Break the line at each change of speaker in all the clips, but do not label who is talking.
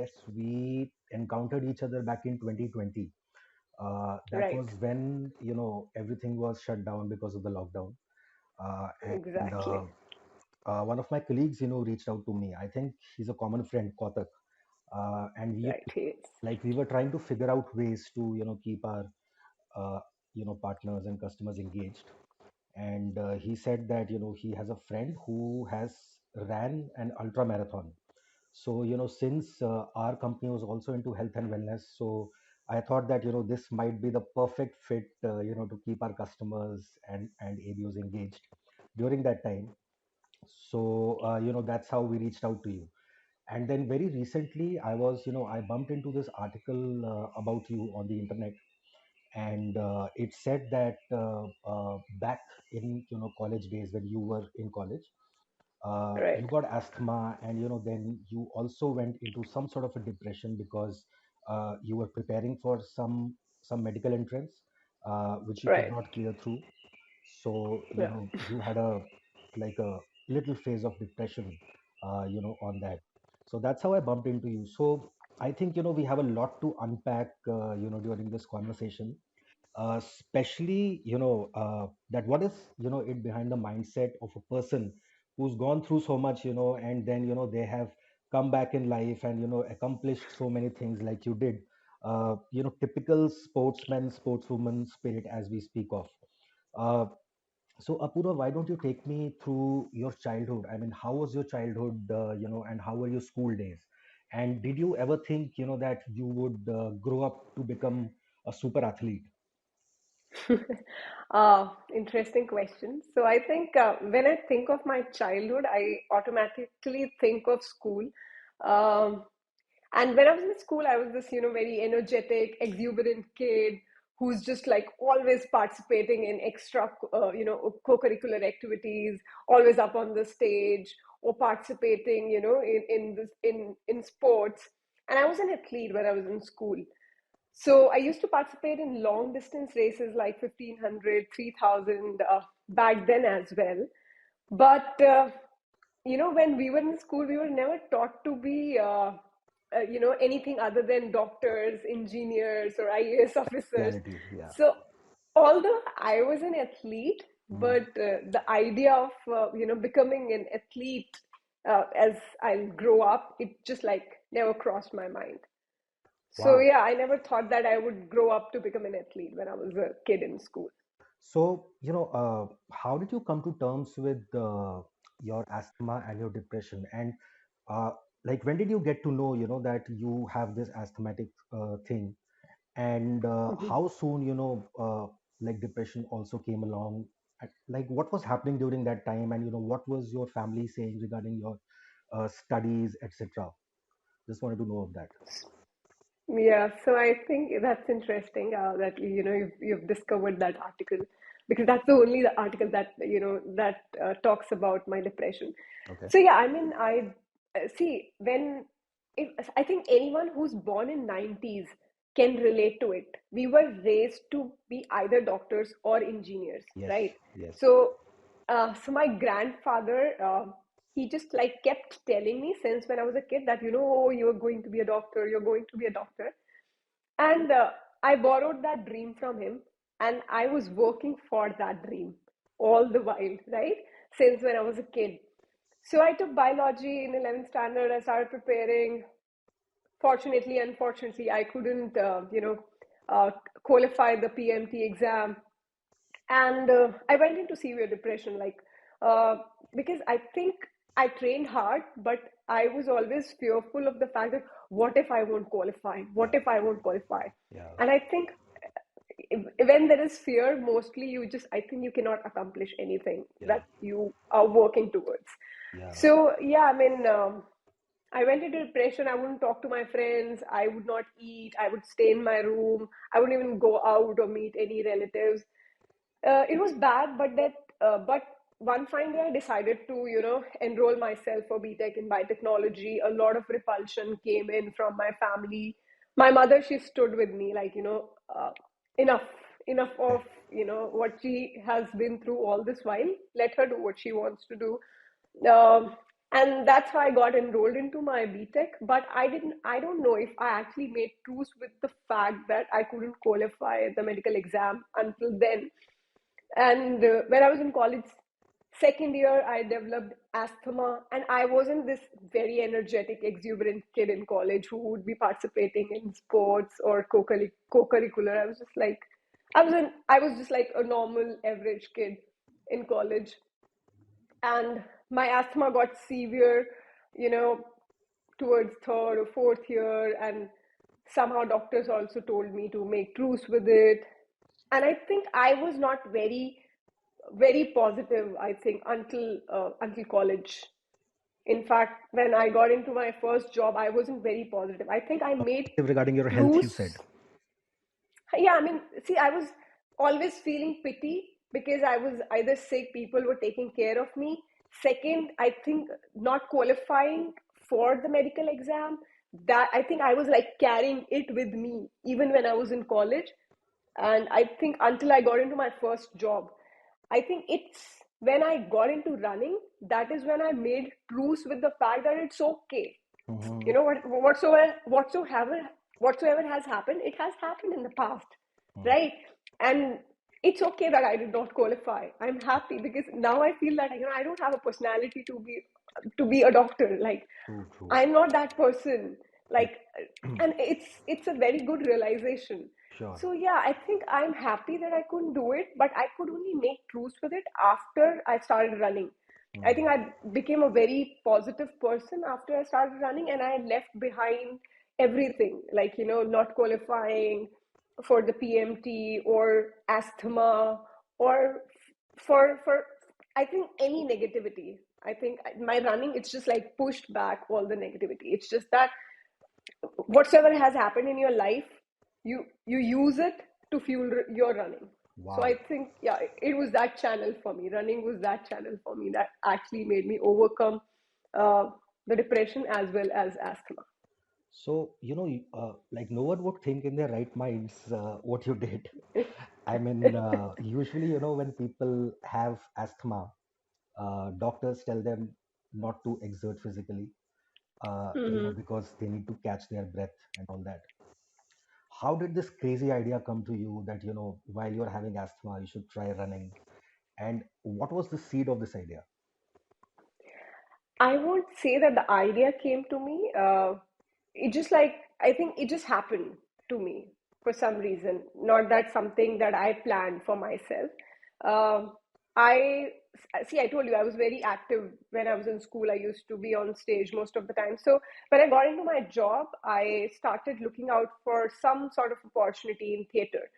guess we encountered each other back in 2020. That
Right.
was when everything was shut down because of the lockdown. And
Exactly.
one of my colleagues, reached out to me. I think he's a common friend, Kotak, and
Right. He is.
we were trying to figure out ways to keep our uh, partners and customers engaged. And he said that he has a friend who has ran an ultra marathon. So since our company was also into health and wellness, so I thought that this might be the perfect fit to keep our customers and ABOs engaged during that time. So that's how we reached out to you. And then very recently I bumped into this article about you on the internet. And it said that back in college days, when you were in college, you
Right.
got asthma, and then you also went into some sort of a depression because you were preparing for some medical entrance, which you could
Right.
not clear through. So
Yeah.
you had a like a little phase of depression on that. So that's how I bumped into you. So I think we have a lot to unpack during this conversation, especially that what is it behind the mindset of a person who's gone through so much, and then they have come back in life and accomplished so many things like you did. Typical sportsman sportswoman spirit, as we speak of. uh, so Apurva, why don't you take me through your childhood? I mean, how was your childhood, and how were your school days? And did you ever think, that you would grow up to become a super athlete?
Interesting question. So I think when I think of my childhood, I automatically think of school. Um, and when I was in school, I was this, very energetic, exuberant kid who's just like always participating in extra, co-curricular activities, always up on the stage or participating, in sports. And I was an athlete when I was in school. So I used to participate in long distance races like 1500, 3000 back then as well. But, when we were in school, we were never taught to be, anything other than doctors, engineers, or IAS officers.
Reality, yeah.
So although I was an athlete,
Mm.
but the idea of, becoming an athlete as I'll grow up, it just like never crossed my mind. So
Wow.
yeah, I never thought that I would grow up to become an athlete when I was a kid in school.
So, how did you come to terms with your asthma and your depression? And uh, when did you get to know, that you have this asthmatic thing? And
Mhm.
how soon, depression also came along? What was happening during that time? And, what was your family saying regarding your studies, etc.? Just wanted to know of that.
Yeah, so I think that's interesting that you've discovered that article because that's the only the article that that talks about my depression.
Okay.
So yeah, I mean, I see when if I think anyone who's born in 90s can relate to it. We were raised to be either doctors or engineers,
Yes.
right?
Yes.
So, so my grandfather, he just like kept telling me since when I was a kid that oh, you're going to be a doctor, you're going to be a doctor, and I borrowed that dream from him, and I was working for that dream all the while, right? Since when I was a kid. So I took biology in 11th standard. I started preparing. Fortunately, unfortunately, I couldn't, uh, qualify the PMT exam, and I went into severe depression. Uh, because I think I trained hard, but I was always fearful of the fact that what if I won't qualify? What
Yeah.
if I won't qualify?
Yeah.
And I think when there is fear, mostly you just I think you cannot accomplish anything
Yeah.
that you are working towards.
Yeah.
So yeah, I mean, I went into depression. I wouldn't talk to my friends. I would not eat. I would stay in my room. I wouldn't even go out or meet any relatives. It was bad, but one fine day I decided to enroll myself for BTech in biotechnology. A lot of repulsion came in from my family. My mother, she stood with me like enough enough of what she has been through all this while. Let her do what she wants to do. um, And that's how I got enrolled into my BTech. But I don't know if I actually made truce with the fact that I couldn't qualify the medical exam until then. And when I was in college, second year, I developed asthma, and I wasn't this very energetic, exuberant kid in college who would be participating in sports or co-curricular. I was just like a normal average kid in college, and my asthma got severe, you know, towards third or fourth year, and somehow doctors also told me to make truce with it. And I think I was not very positive, I think, until college. In fact, when I got into my first job, I wasn't very positive. I think I made
Regarding your health, you said.
truce. Yeah, I mean, see, I was always feeling pity because I was either sick, people were taking care of me. Second, I think not qualifying for the medical exam, that I think I was like carrying it with me even when I was in college. And I think until I got into my first job, I think it's when I got into running, that is when I made truce with the fact that it's okay.
Mm-hmm.
You know, whatsoever has happened, it has happened in the past, right? And it's okay that I did not qualify. I'm happy because now I feel that, I don't have a personality to be a doctor. Like,
True, true.
I'm not that person.
Like,
Like, and it's a very good realization.
sure.
So yeah, I think I'm happy that I couldn't do it, but I could only make truce with it after I started running. I think I became a very positive person after I started running, and I left behind everything, like, not qualifying for the PMT or asthma, or for I think any negativity. I think my running, it's just like pushed back all the negativity. It's just that whatsoever has happened in your life, you use it to fuel your running. So I
Wow.
think, yeah, it was that channel for me. Running was that channel for me that actually made me overcome uh, the depression as well as asthma.
So, like no one would think in their right minds what you did. I mean, usually, when people have asthma, doctors tell them not to exert physically,
Hmm.
because they need to catch their breath and all that. How did this crazy idea come to you that, while you're having asthma, you should try running? And what was the seed of this idea?
I won't say that the idea came to me. It just like, I think it just happened to me for some reason. Not that something that I planned for myself. Um, I see. I told you I was very active when I was in school. I used to be on stage most of the time. So when I got into my job, I started looking out for some sort of opportunity in theater,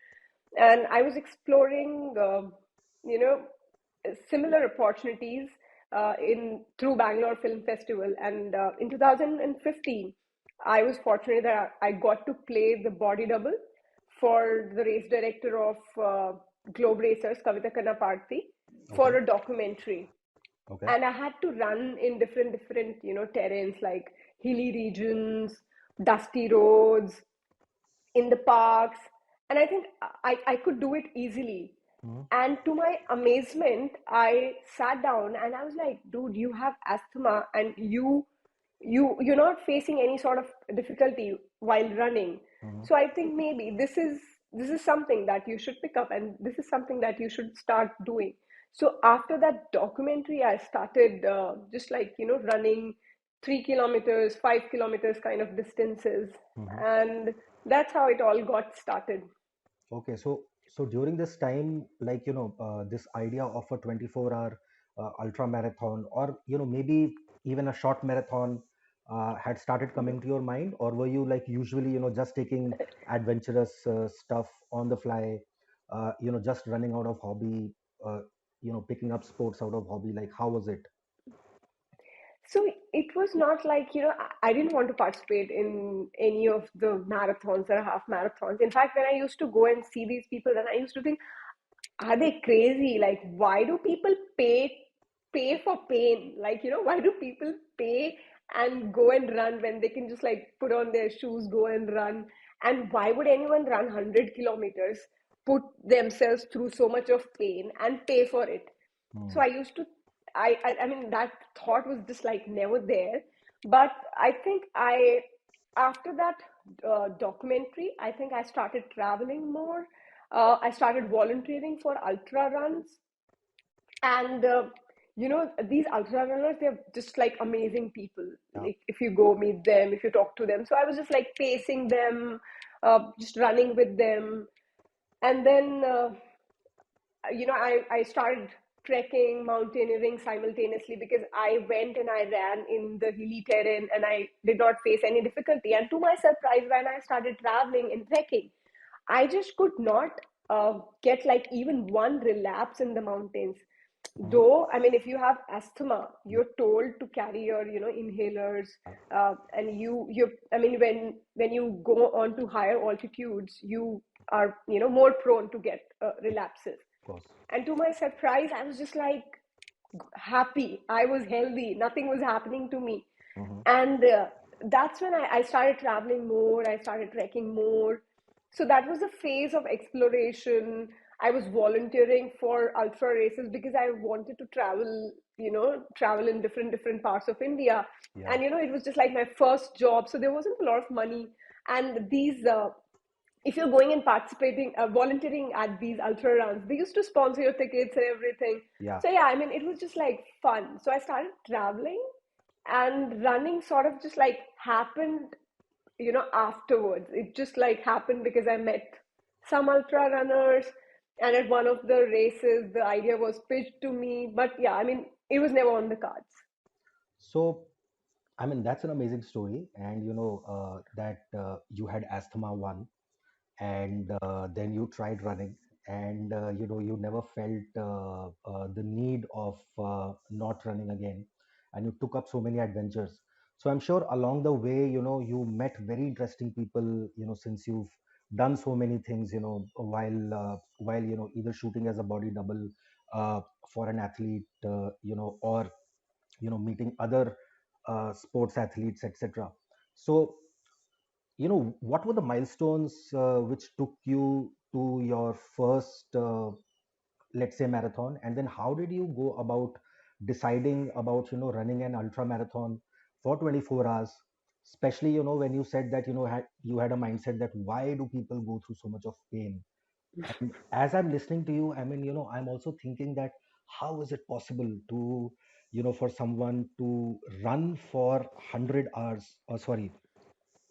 and I was exploring, you know, similar opportunities in through Bangalore Film Festival. And in 2015, I was fortunate that I got to play the body double for the race director of Globe Racers, Kavita Kanaparthi, for
Okay.
a documentary.
Okay.
And I had to run in different terrains, like hilly regions, dusty roads, in the parks. And I think I could do it easily.
Mhm.
And to my amazement, I sat down and I was like, dude, you have asthma, and you're not facing any sort of difficulty while running.
Mhm.
So I think maybe this is something that you should pick up, and this is something that you should start doing. So after that documentary, I started just like, running 3 kilometers, 5 kilometers kind of distances.
Mhm.
And that's how it all got started.
Okay, so during this time, like this idea of a 24-hour ultra marathon, or maybe even a short marathon, had started coming to your mind, or were you like usually just taking adventurous stuff on the fly, just running out of hobby, picking up sports out of hobby? Like how was it?
So it was not like, I didn't want to participate in any of the marathons or half marathons. In fact, when I used to go and see these people, then I used to think, are they crazy? Like, why do people pay for pain? Like, why do people pay and go and run when they can just like put on their shoes, go and run? And why would anyone run 100 kilometers, put themselves through so much of pain and pay for it? So
Hmm.
I used to I mean, that thought was just like never there. But I think after that documentary, I think I started traveling more. I started volunteering for ultra runs, and these ultra runners, they're just like amazing people.
Yeah.
Like, if you go meet them, if you talk to them, so I was just like pacing them, just running with them. And then I started trekking, mountaineering simultaneously, because I went and I ran in the hilly terrain and I did not face any difficulty. And to my surprise, when I started traveling and trekking, I just could not get like even one relapse in the mountains.
Hmm.
Though, I mean, if you have asthma, you're told to carry your, inhalers,
Yeah,
and I mean, when you go on to higher altitudes, you are, more prone to get relapses.
of course.
And to my surprise, I was just like happy. I was healthy. Nothing was happening to me.
Hmm.
And that's when I started traveling more. I started trekking more. So that was a phase of exploration. I was volunteering for ultra races because I wanted to travel, travel in different parts of India.
Yeah.
And it was just like my first job, so there wasn't a lot of money. And these if you're going and participating, volunteering at these ultra runs, they used to sponsor your tickets and everything.
Yeah.
So yeah, I mean, it was just like fun. So I started traveling, and running sort of just like happened, afterwards. It just like happened because I met some ultra runners, and at one of the races, the idea was pitched to me. But yeah, I mean, it was never on the cards.
So, I mean, that's an amazing story. And, that you had asthma one, and then you tried running, and you never felt the need of not running again, and you took up so many adventures. So I'm sure along the way, you met very interesting people, since you've done so many things, while either shooting as a body double for an athlete, or meeting other sports athletes, etc. So, what were the milestones which took you to your first, let's say, marathon? And then how did you go about deciding about, running an ultra marathon for 24 hours? Especially, when you said that, you had a mindset that why do people go through so much of pain? And as I'm listening to you, I mean, I'm also thinking that how is it possible to, for someone to run for 100 hours, or sorry,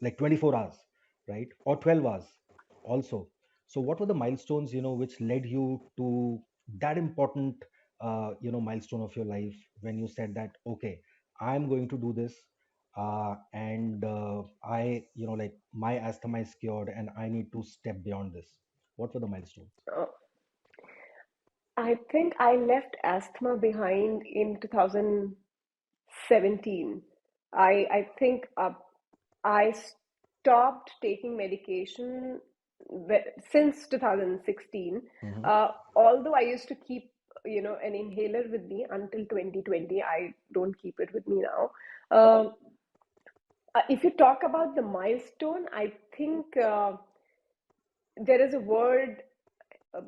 like 24 hours, right, or 12 hours also? So what were the milestones, which led you to that important milestone of your life, when you said that, okay, I'm going to do this, and I like, my asthma is cured and I need to step beyond this? What were the milestones?
Uh, I think I left asthma behind in 2017. I think I stopped taking medication since 2016.
Hmm.
Although I used to keep, an inhaler with me until 2020, I don't keep it with me now. If you talk about the milestone, I think there is a uh,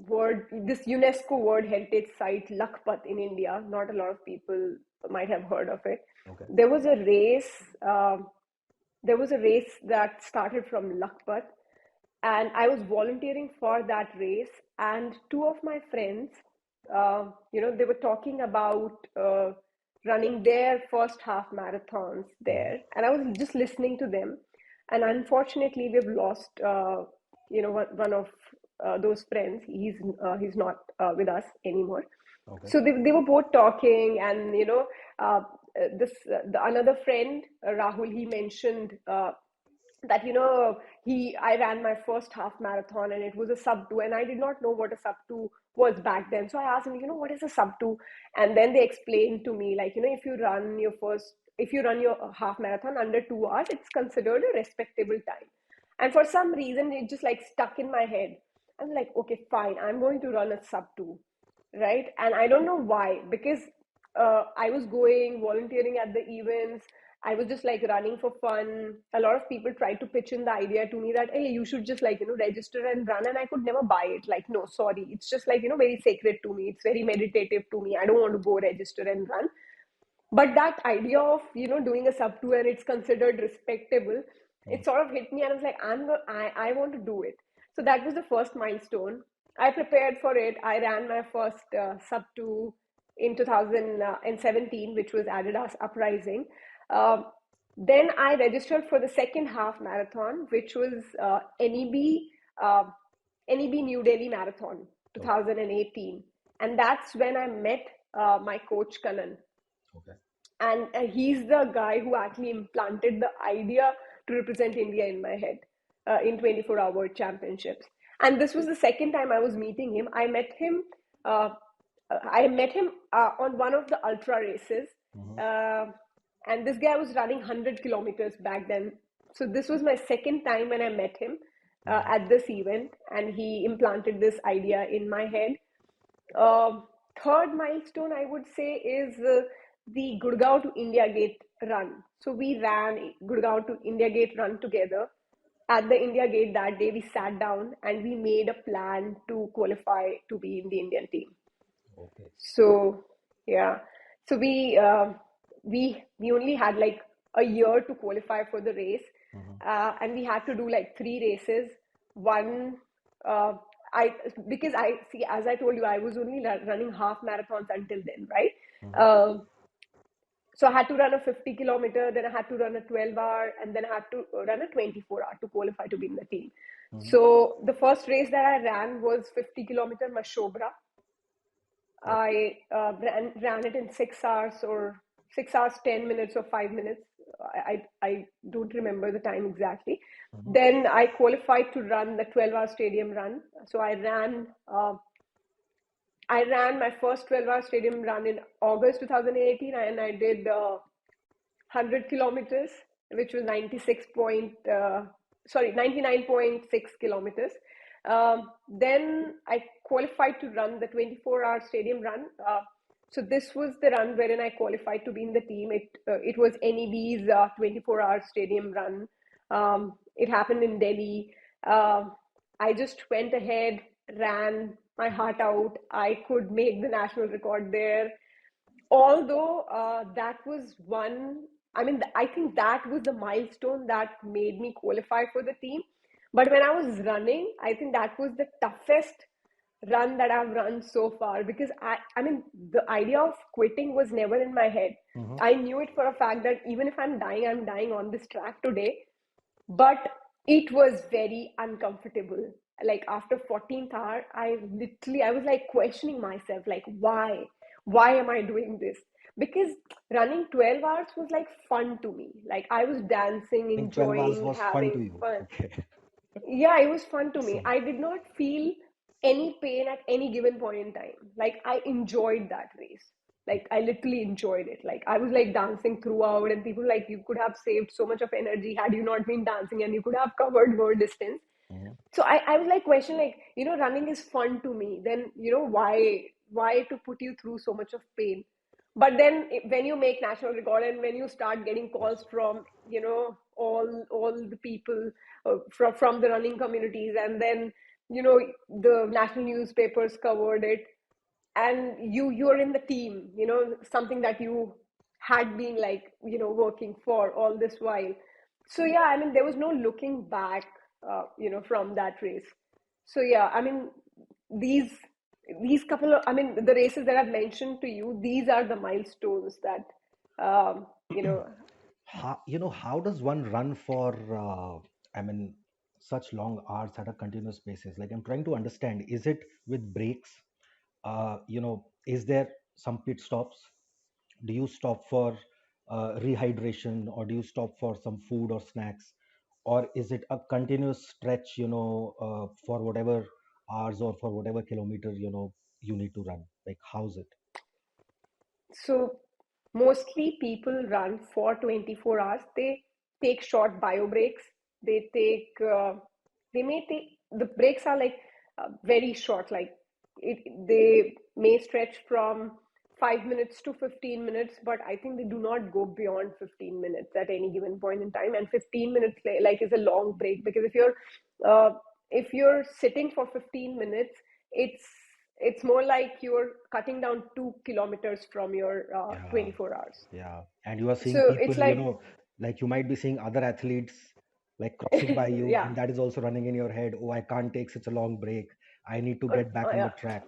word, this UNESCO World Heritage Site, Lakpat in India. Not a lot of people might have heard of it.
Okay.
There was a race. There was a race that started from Lakpat, and I was volunteering for that race. And two of my friends, they were talking about running their first half marathons
Hmm.
there, and I was just listening to them. And unfortunately, we've lost, one of those friends. He's not with us anymore.
Okay.
So they were both talking, and this the another friend, Rahul, he mentioned that he I ran my first half marathon, and it was a sub 2, and I did not know what a sub 2 was back then. So I asked him, what is a sub 2? And then they explained to me, like, if you run your half marathon under 2 hours, it's considered a respectable time. And for some reason, it just like stuck in my head. I'm like, okay, fine, I'm going to run a sub 2, right? And I don't know why, because I was going volunteering at the events, I was just like running for fun. A lot of people tried to pitch in the idea to me that, hey, you should just like, register and run. And I could never buy it. Like, no, sorry. It's just like, very sacred to me. It's very meditative to me. I don't want to go register and run. But that idea of doing a sub 2 and it's considered respectable,
Mm.
it sort of hit me, and I was like, I want to do it. So that was the first milestone. I prepared for it. I ran my first sub 2 in 2017, which was Adidas Uprising. um, then I registered for the second half marathon, which was uh, NEB New Delhi Marathon
Okay.
2018. And that's when I met my coach Kanan.
Okay.
And he's the guy who actually implanted the idea to represent India in my head in 24-hour championships. And this was the second time I was meeting him. Uh, I met him on one of the ultra races.
Hmm.
Uh, and this guy was running 100 kilometers back then. So this was my second time when I met him
Hmm.
at this event, and he implanted this idea in my head. Um, Third milestone, I would say, is the Gurgaon to India Gate run. So we ran Gurgaon to India Gate run together. At the India Gate that day, we sat down and we made a plan to qualify to be in the Indian team.
Okay.
So yeah, so we only had like a year to qualify for the race,
Hmm.
and we had to do like three races. One, uh, I because I see, as I told you, I was only running half marathons until then, right?
Hmm.
Um, so I had to run a 50 kilometer, then I had to run a 12 hour, and then I had to run a 24 hour to qualify to be in the team.
Hmm.
So the first race that I ran was 50 kilometer Mashobra.
Okay.
I ran it in 6 hours, or 6 hours, 10 minutes, or 5 minutes. I don't remember the time exactly.
Hmm.
Then I qualified to run the 12-hour stadium run. So I ran my first 12-hour stadium run in August 2018, and I did 100 kilometers, which was 99.6 kilometers. Then I qualified to run the 24-hour stadium run. So this was the run wherein I qualified to be in the team. It was NEB's 24-hour stadium run. It happened in Delhi. I just went ahead, ran my heart out. I could make the national record there. Although that was one, I mean, I think that was the milestone that made me qualify for the team. But when I was running, I think that was the toughest run that I've run so far, because I mean, the idea of quitting was never in my head.
Hmm.
I knew it for a fact that even if I'm dying on this track today. But it was very uncomfortable. Like after 14th hour, I was like questioning myself, like, why am I doing this? Because running 12 hours was like fun to me. Like I was dancing,
I think 12 hours
enjoying,
was fun to
having
you.
fun.
Okay.
Yeah, it was fun to me.
So,
I did not feel any pain at any given point in time. Like I enjoyed that race. Like I literally enjoyed it. Like I was like dancing throughout, and people like, you could have saved so much of energy had you not been dancing, and you could have covered more distance.
mhm.
So I was like question, like, running is fun to me. Then why to put you through so much of pain? But then when you make national record and when you start getting
Yes.
calls from all the people from the running communities, and then the national newspapers covered it, and you're in the team, something that you had been like working for all this while. So yeah, I mean, there was no looking back from that race. So yeah, I mean, these these couple of, I mean, the races that I've mentioned to you, these are the milestones that um, you know
How does one run for, I mean, such long hours at a continuous basis? Like, I'm trying to understand, is it with breaks? Is there some pit stops? Do you stop for rehydration, or do you stop for some food or snacks? Or is it a continuous stretch, for whatever hours or for whatever kilometer, you need to run? Like, how's it?
So mostly people run for 24 hours. They take short bio breaks. They take, they may take, the breaks are like very short, like they may stretch from 5 minutes to 15 minutes, but I think they do not go beyond 15 minutes at any given point in time. And 15 minutes like is a long break, because uh, if you're sitting for 15 minutes, it's it's more like you're cutting down 2 kilometers from your
Yeah,
24 hours.
yeah. And you are seeing
So
people,
it's like,
like you might be seeing other athletes like crossing by you,
yeah,
and that is also running in your head. Oh, I can't take such a long break. I need to get back on the
yeah.
track.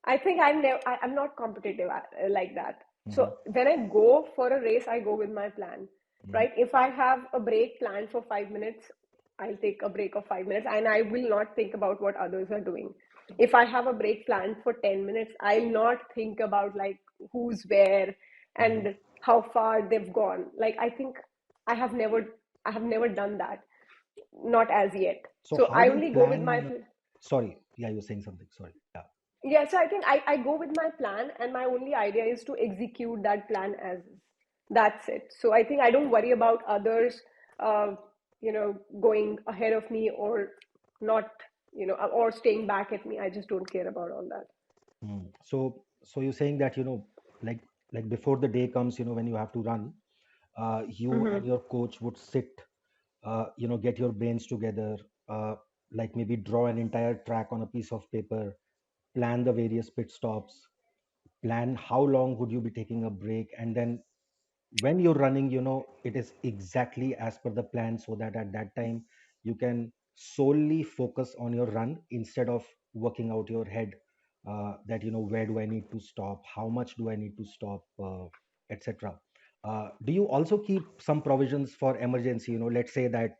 I think I'm not competitive like that. So
Hmm.
when I go for a race, I go with my plan,
Hmm.
right? If I have a break planned for 5 minutes, I'll take a break of 5 minutes, and I will not think about what others are doing. If I have a break planned for 10 minutes, I'll not think about like who's where
Hmm.
and how far they've gone. Like I think I have never I have never done that, not as yet.
So
So
how
I
do you
only go with my
plan? Sorry, yeah, you were saying something. Sorry. Yeah.
Yeah, so I think I go with my plan, and my only idea is to execute that plan as is. That's it. So I think I don't worry about others, uh, going ahead of me or not, or staying back at me. I just don't care about all that.
So you're saying that, like before the day comes, when you have to run, you and
Hmm.
your coach would sit, get your brains together, uh, like maybe draw an entire track on a piece of paper, plan the various pit stops, plan how long would you be taking a break, and then when you're running, it is exactly as per the plan, so that at that time you can solely focus on your run instead of working out your head, that where do I need to stop, how much do I need to stop, etc. Do you also keep some provisions for emergency? Let's say that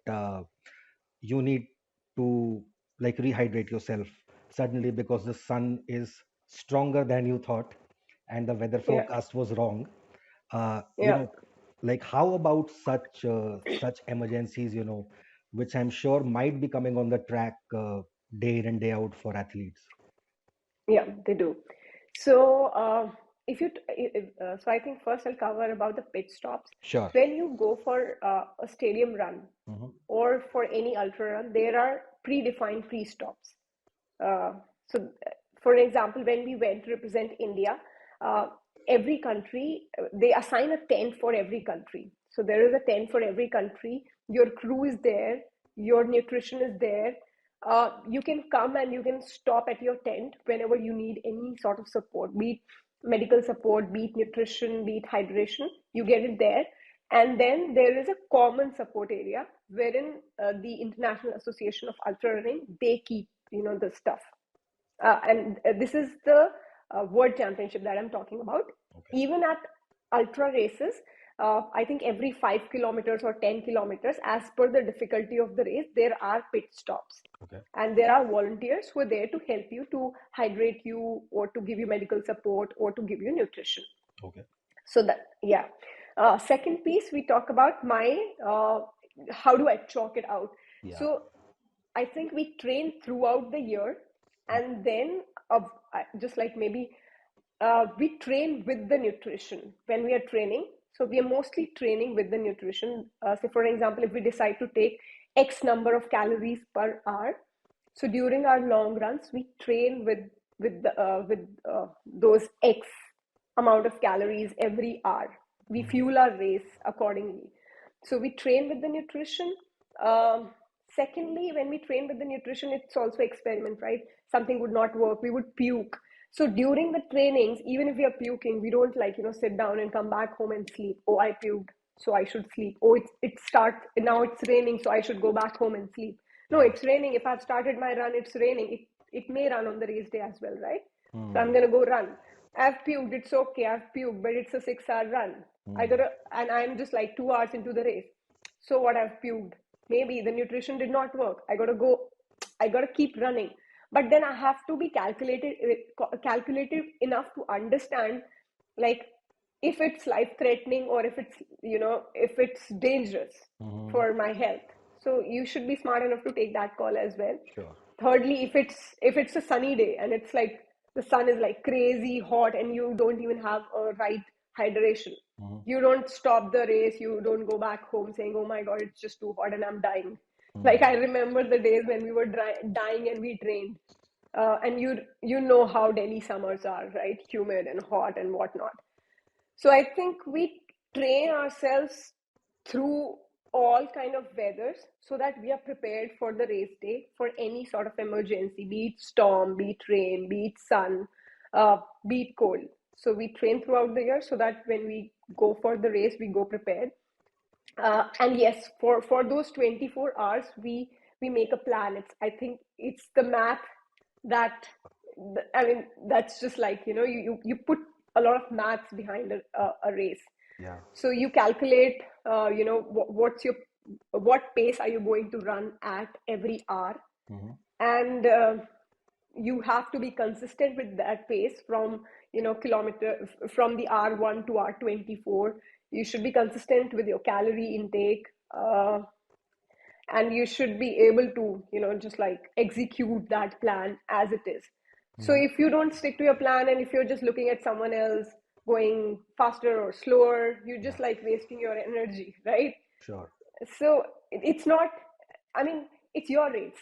you need to like rehydrate yourself suddenly because the sun is stronger than you thought and the weather
Yeah,
forecast was wrong. uh, you
yeah,
know like how about such emergencies, which I'm sure might be coming on the track day in and day out for athletes?
yeah, they do. So if you, so I think first I'll cover about the pit stops.
Sure.
When you go for a stadium run
Hmm.
or for any ultra run, there are predefined pre-stops. Uh, so, for example, when we went to represent India, uh, every country, they assign a tent for every country. So there is a tent for every country. Your crew is there. Your nutrition is there. You can come and you can stop at your tent whenever you need any sort of support, be it medical support, be it nutrition, be it hydration. You get it there. And then there is a common support area wherein the International Association of Ultra Running, they keep the stuff. And this is the world championship that I'm talking about.
Okay.
Even at ultra races, I think every 5 kilometers or 10 kilometers, as per the difficulty of the race, there are pit stops.
Okay.
And there are volunteers who are there to help you, to hydrate you, or to give you medical support, or to give you nutrition.
Okay.
So that, yeah. Second piece, we talk about my how do I chalk it out.
Yeah.
So I think we train throughout the year, and then just like maybe we train with the nutrition when we are training. So we are mostly training with the nutrition. Say for example, if we decide to take X number of calories per hour, so during our long runs, we train with those X amount of calories every hour. We
Hmm.
fuel our race accordingly. So we train with the nutrition. Um, Secondly, when we train with the nutrition, it's also experiment, right? Something would not work, we would puke. So during the trainings, even if we are puking, we don't like sit down and come back home and sleep. Oh, I puked, so I should sleep. Oh, it starts now. It's raining, so I should go back home and sleep. No,
Yeah.
it's raining. If I've started my run, it's raining. It may run on the race day as well, right? So I'm
Hmm.
gonna go run. I've puked. It's okay. I've puked, but it's a 6 hour run. I
Hmm.
gotta, and I'm just like 2 hours into the race. So what? I've puked. Maybe the nutrition did not work. I gotta go. I gotta keep running. But then I have to be calculated enough to understand, like, if it's life threatening or if it's dangerous
Hmm.
for my health. So you should be smart enough to take that call as well.
Sure.
Thirdly, if it's a sunny day and it's like the sun is like crazy hot and you don't even have a right hydration,
Hmm.
you don't stop the race, you don't go back home saying, oh my god, it's just too hot and I'm dying. Like,
Hmm.
I remember the days when we were dying and we trained. and you know how Delhi summers are, right? Humid and hot and whatnot. So I think we train ourselves through all kind of weathers so that we are prepared for the race day for any sort of emergency, be it storm, be it rain, be it sun, be it cold. So we train throughout the year so that when we go for the race, we go prepared. And yes, for those 24 hours, we make a plan. It's the math that, I mean, that's just like, you put a lot of maths behind a race.
Yeah.
So you calculate, what pace are you going to run at every hour,
Hmm.
and you have to be consistent with that pace from, kilometer from the R1 to R24. You should be consistent with your calorie intake, and you should be able to, just like execute that plan as it is. So
Hmm.
if you don't stick to your plan, and if you're just looking at someone else going faster or slower, you're
Yeah.
just like wasting your energy, right?
Sure.
So it's not, I mean, it's your race,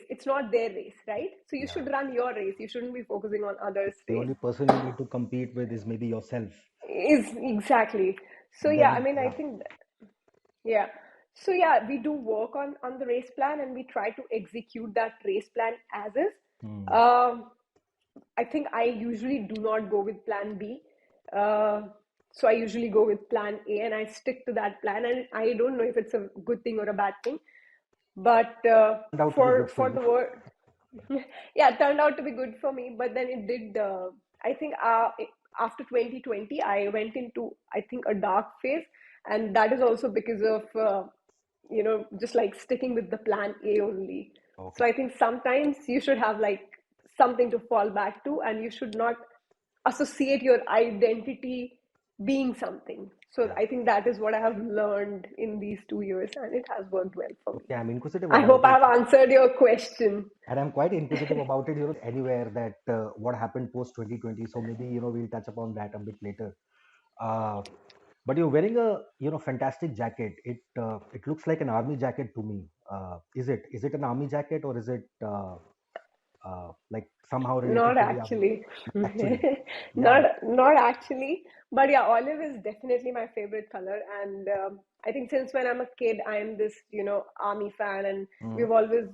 it's not their race, right? So you
Yeah.
should run your race, you shouldn't be focusing on others'
The
race.
only person you need to compete with is maybe yourself.
Is exactly. So
And
yeah, I
then,
mean, I
yeah.
think, yeah. So yeah, we do work on the race plan, and we try to execute that race plan as is.
Hmm.
Um, I think I usually do not go with plan B. Uh, so I usually go with plan A, and I stick to that plan. And I don't know if it's a good thing or a bad thing, but
Turned out to be
for
good for
for
you.
the word, yeah, it turned out to be good for me. But then it did. I think after 2020, I went into, I think, a dark phase, and that is also because of just like sticking with the plan A only. So
Okay.
I think sometimes you should have like something to fall back to, and you should not associate your identity being something. So
Yeah.
I think that is what I have learned in these 2 years, and it has worked well for me.
Okay. I'm inquisitive
I hope
about
I
it.
have answered your question.
And I'm quite inquisitive about it. If you can share anywhere that what happened post 2020. So maybe, we'll touch upon that a bit later. Uh, but you're wearing a, fantastic jacket. It looks like an army jacket to me. Is it an army jacket, or is it like somehow related
Not
to the army?
actually.
Actually, yeah.
Not actually. But yeah, olive is definitely my favorite color. And I think since when I'm a kid, I'm this, army fan. And
Hmm.
we've always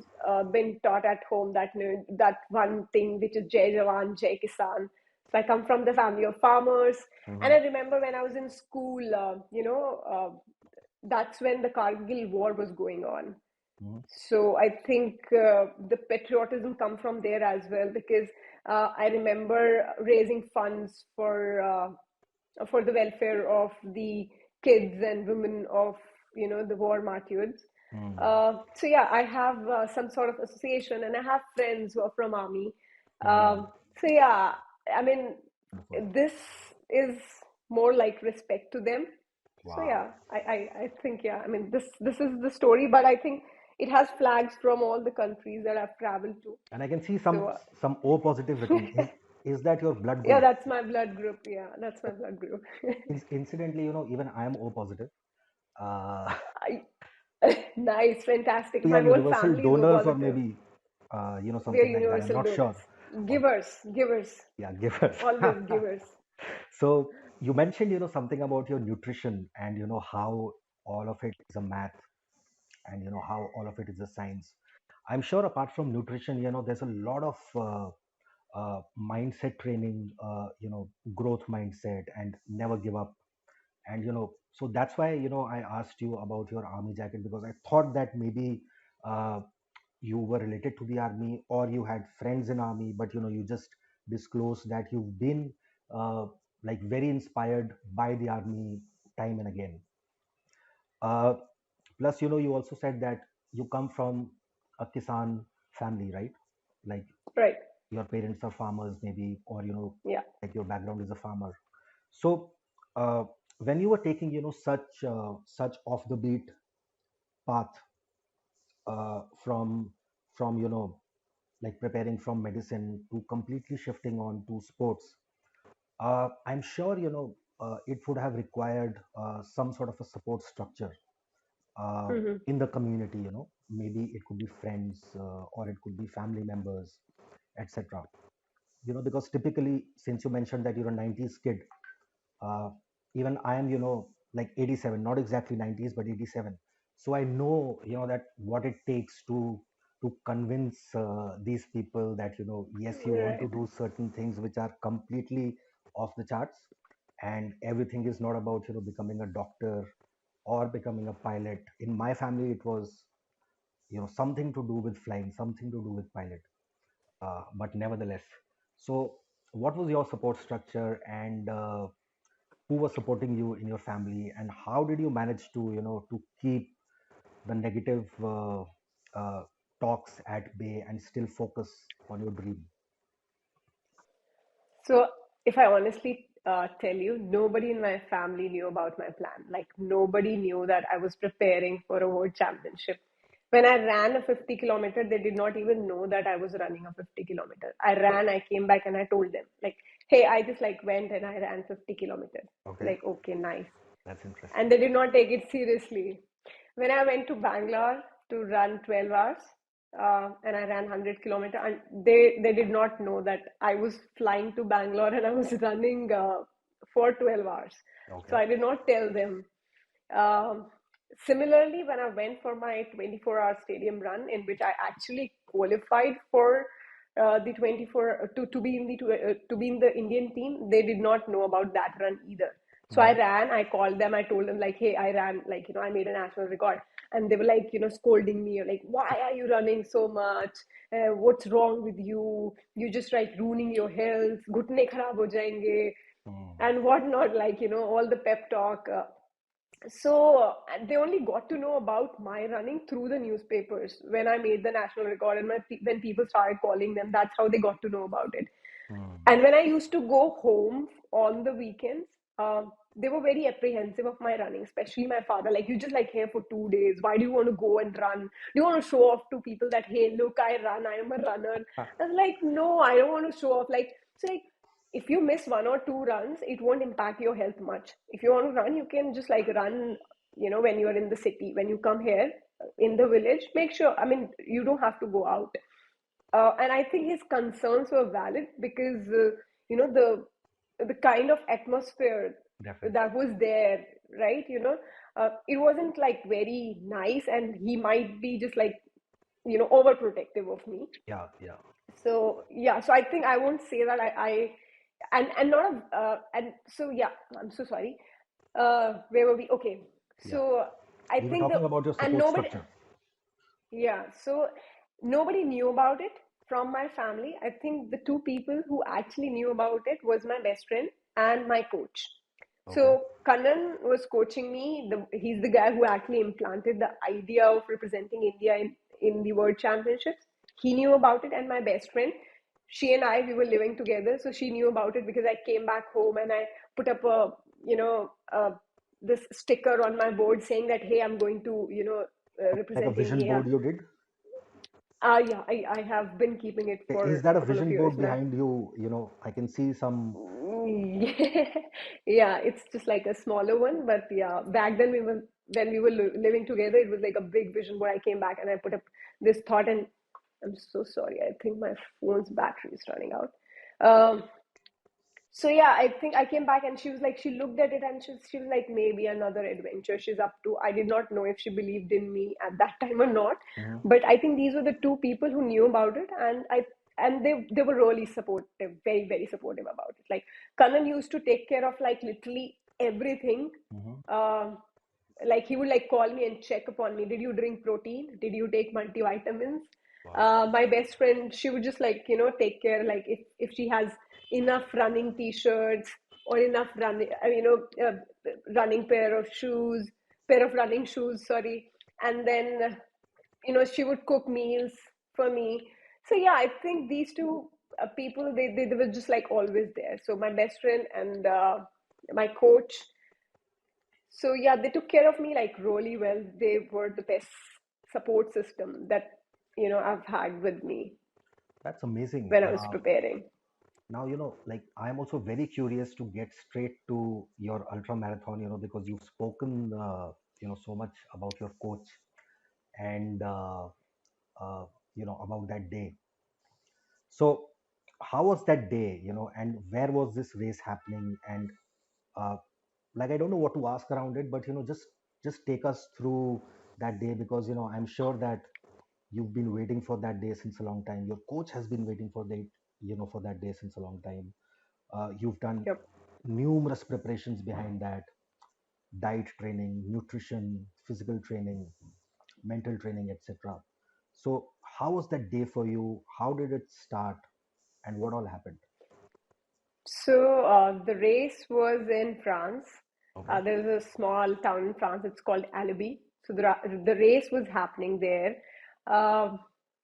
been taught at home that, that one thing, which is Jai Jawan, Jai Kisan. So I come from the family of farmers. And
Hmm.
I remember when I was in school, that's when the Kargil war was going on.
Hmm.
So I think the patriotism come from there as well, because I remember raising funds for the welfare of the kids and women of, the war martyrs.
Hmm.
So yeah, I have some sort of association, and I have friends who are from army.
Hmm.
So yeah, I mean,
Wonderful.
this is more like respect to them. So
Wow.
yeah, I think, yeah, I mean, this is the story, but I think it has flags from all the countries that I've traveled to.
And I can see
So
some O positive written. Is that your blood
yeah,
group?
that's my blood group. Yeah, that's my blood group.
Incidentally, even I am O positive. Uh,
I, nice, fantastic.
we
My
are
whole
universal
family is O
donors, or
positive.
maybe
We are
something like that. I'm
universal
not
donors,
sure. Or,
givers,
yeah, give us.
always givers.
So you mentioned something about your nutrition, and how all of it is a math, and how all of it is a science. I'm sure apart from nutrition, there's a lot of mindset training, growth mindset, and never give up. And so that's why I asked you about your army jacket, because I thought that maybe uh, you were related to the army, or you had friends in army, but you just disclosed that you've been uh, like very inspired by the army time and again. uh, Plus, you also said that you come from a kisan family, right? Like
Right.
your parents are farmers maybe, or
Yeah.
like your background is a farmer. So uh, when you were taking such off the beat path, from like preparing from medicine to completely shifting on to sports, I'm sure it would have required some sort of a support structure uh,
Hmm.
in the community. Maybe it could be friends, or it could be family members. etc. Because typically, since you mentioned that you're a 90s kid, uh, even I am, like 87, not exactly 90s, but 87. So I know, that what it takes to convince these people that, yes, you want to
Right.
do certain things which are completely off the charts, and everything is not about, becoming a doctor or becoming a pilot. In my family, it was, something to do with flying, something to do with pilot. But nevertheless, so what was your support structure, and who was supporting you in your family, and how did you manage to to keep the negative uh, talks at bay and still focus on your dream?
So, if I honestly tell you, nobody in my family knew about my plan. Like, nobody knew that I was preparing for a world championship. When I ran a 50 kilometer, they did not even know that I was running a 50 kilometer. I ran, I came back, and I told them, like, hey, I just like went and I ran 50 kilometers.
Okay,
Like, okay, nice.
that's
And
interesting.
they did not take it seriously. When I went to Bangalore to run 12 hours, and I ran 100 kilometer, and they did not know that I was flying to Bangalore and I was running for 12 hours. So
Okay.
I did not tell them. Um, Similarly, when I went for my 24-hour stadium run, in which I actually qualified for the 24 to be in the to be in the Indian team, they did not know about that run either. So I
Hmm.
ran, I called them, I told them like, hey, I ran, like, I made a national record. And they were like, scolding me, like, why are you running so much? What's wrong with you? You just like ruining your health. घुटने खराब हो जाएंगे
Hmm.
and whatnot, like, all the pep talk. So they only got to know about my running through the newspapers when I made the national record, and when people started calling them, that's how they got to know about it.
Hmm.
And when I used to go home on the weekends, they were very apprehensive of my running, especially my father. Like, you just like here for 2 days. Why do you want to go and run? Do you want to show off to people that, hey, look, I run, I am a runner?
Ah,
I was like, no, I don't want to show off. Like, so like, if you miss one or two runs, it won't impact your health much. If you want to run, you can just like run, when you are in the city. When you come here in the village, make sure, I mean, you don't have to go out. And I think his concerns were valid because the kind of atmosphere
definitely.
that was there, right? It wasn't like very nice, and he might be just like overprotective of me.
Yeah, yeah,
So yeah, so I think I won't say that and not and so yeah, I'm so sorry. Where were we? Okay,
yeah.
so I
We were
think the
talking about your
and
support
nobody.
structure.
Yeah, so nobody knew about it from my family. I think the two people who actually knew about it was my best friend and my coach.
Okay.
So Kannan was coaching me. He's the guy who actually implanted the idea of representing India in the World Championships. He knew about it, and my best friend, she and I, we were living together, so she knew about it because I came back home and I put up this sticker on my board saying that, hey, I'm going to
Like a
represent
vision
India.
board you did?
Yeah, I have been keeping it
Is
for
that
a
a
couple of
vision
years
board
now.
behind you? I can see some.
Yeah, it's just like a smaller one, but yeah, back then when we were living together, it was like a big vision where I came back and I put up this thought, and I'm so sorry. I think my phone's battery is running out. Um, so yeah, I think I came back and she was like, she looked at it and she was like, maybe another adventure she's up to. I did not know if she believed in me at that time or not,
Mhm.
but I think these were the two people who knew about it, and they were really supportive, very very supportive about it. Like, Kanan used to take care of like literally everything.
Mhm.
Um, like, he would like call me and check upon me. Did you drink protein? Did you take multivitamins?
Wow.
My best friend, she would just like take care, like if she has enough running t-shirts or enough running running pair of running shoes, sorry. And then she would cook meals for me. So yeah, I think these two people, they were just like always there. So my best friend and my coach, so yeah, they took care of me like really well. They were the best support system that I've had with me
That's amazing.
when I was preparing.
Now, like I'm also very curious to get straight to your ultra marathon, because you've spoken, so much about your coach and, about that day. So how was that day, and where was this race happening? And uh, like, I don't know what to ask around it, but just take us through that day, because I'm sure that you've been waiting for that day since a long time. Your coach has been waiting for that day since a long time. You've done
Yep.
numerous preparations behind that: diet training, nutrition, physical training, mental training, etc. So how was that day for you? How did it start, and what all happened?
So the race was in France.
Okay.
There's a small town in France. It's called Alibi. So the race was happening there. Um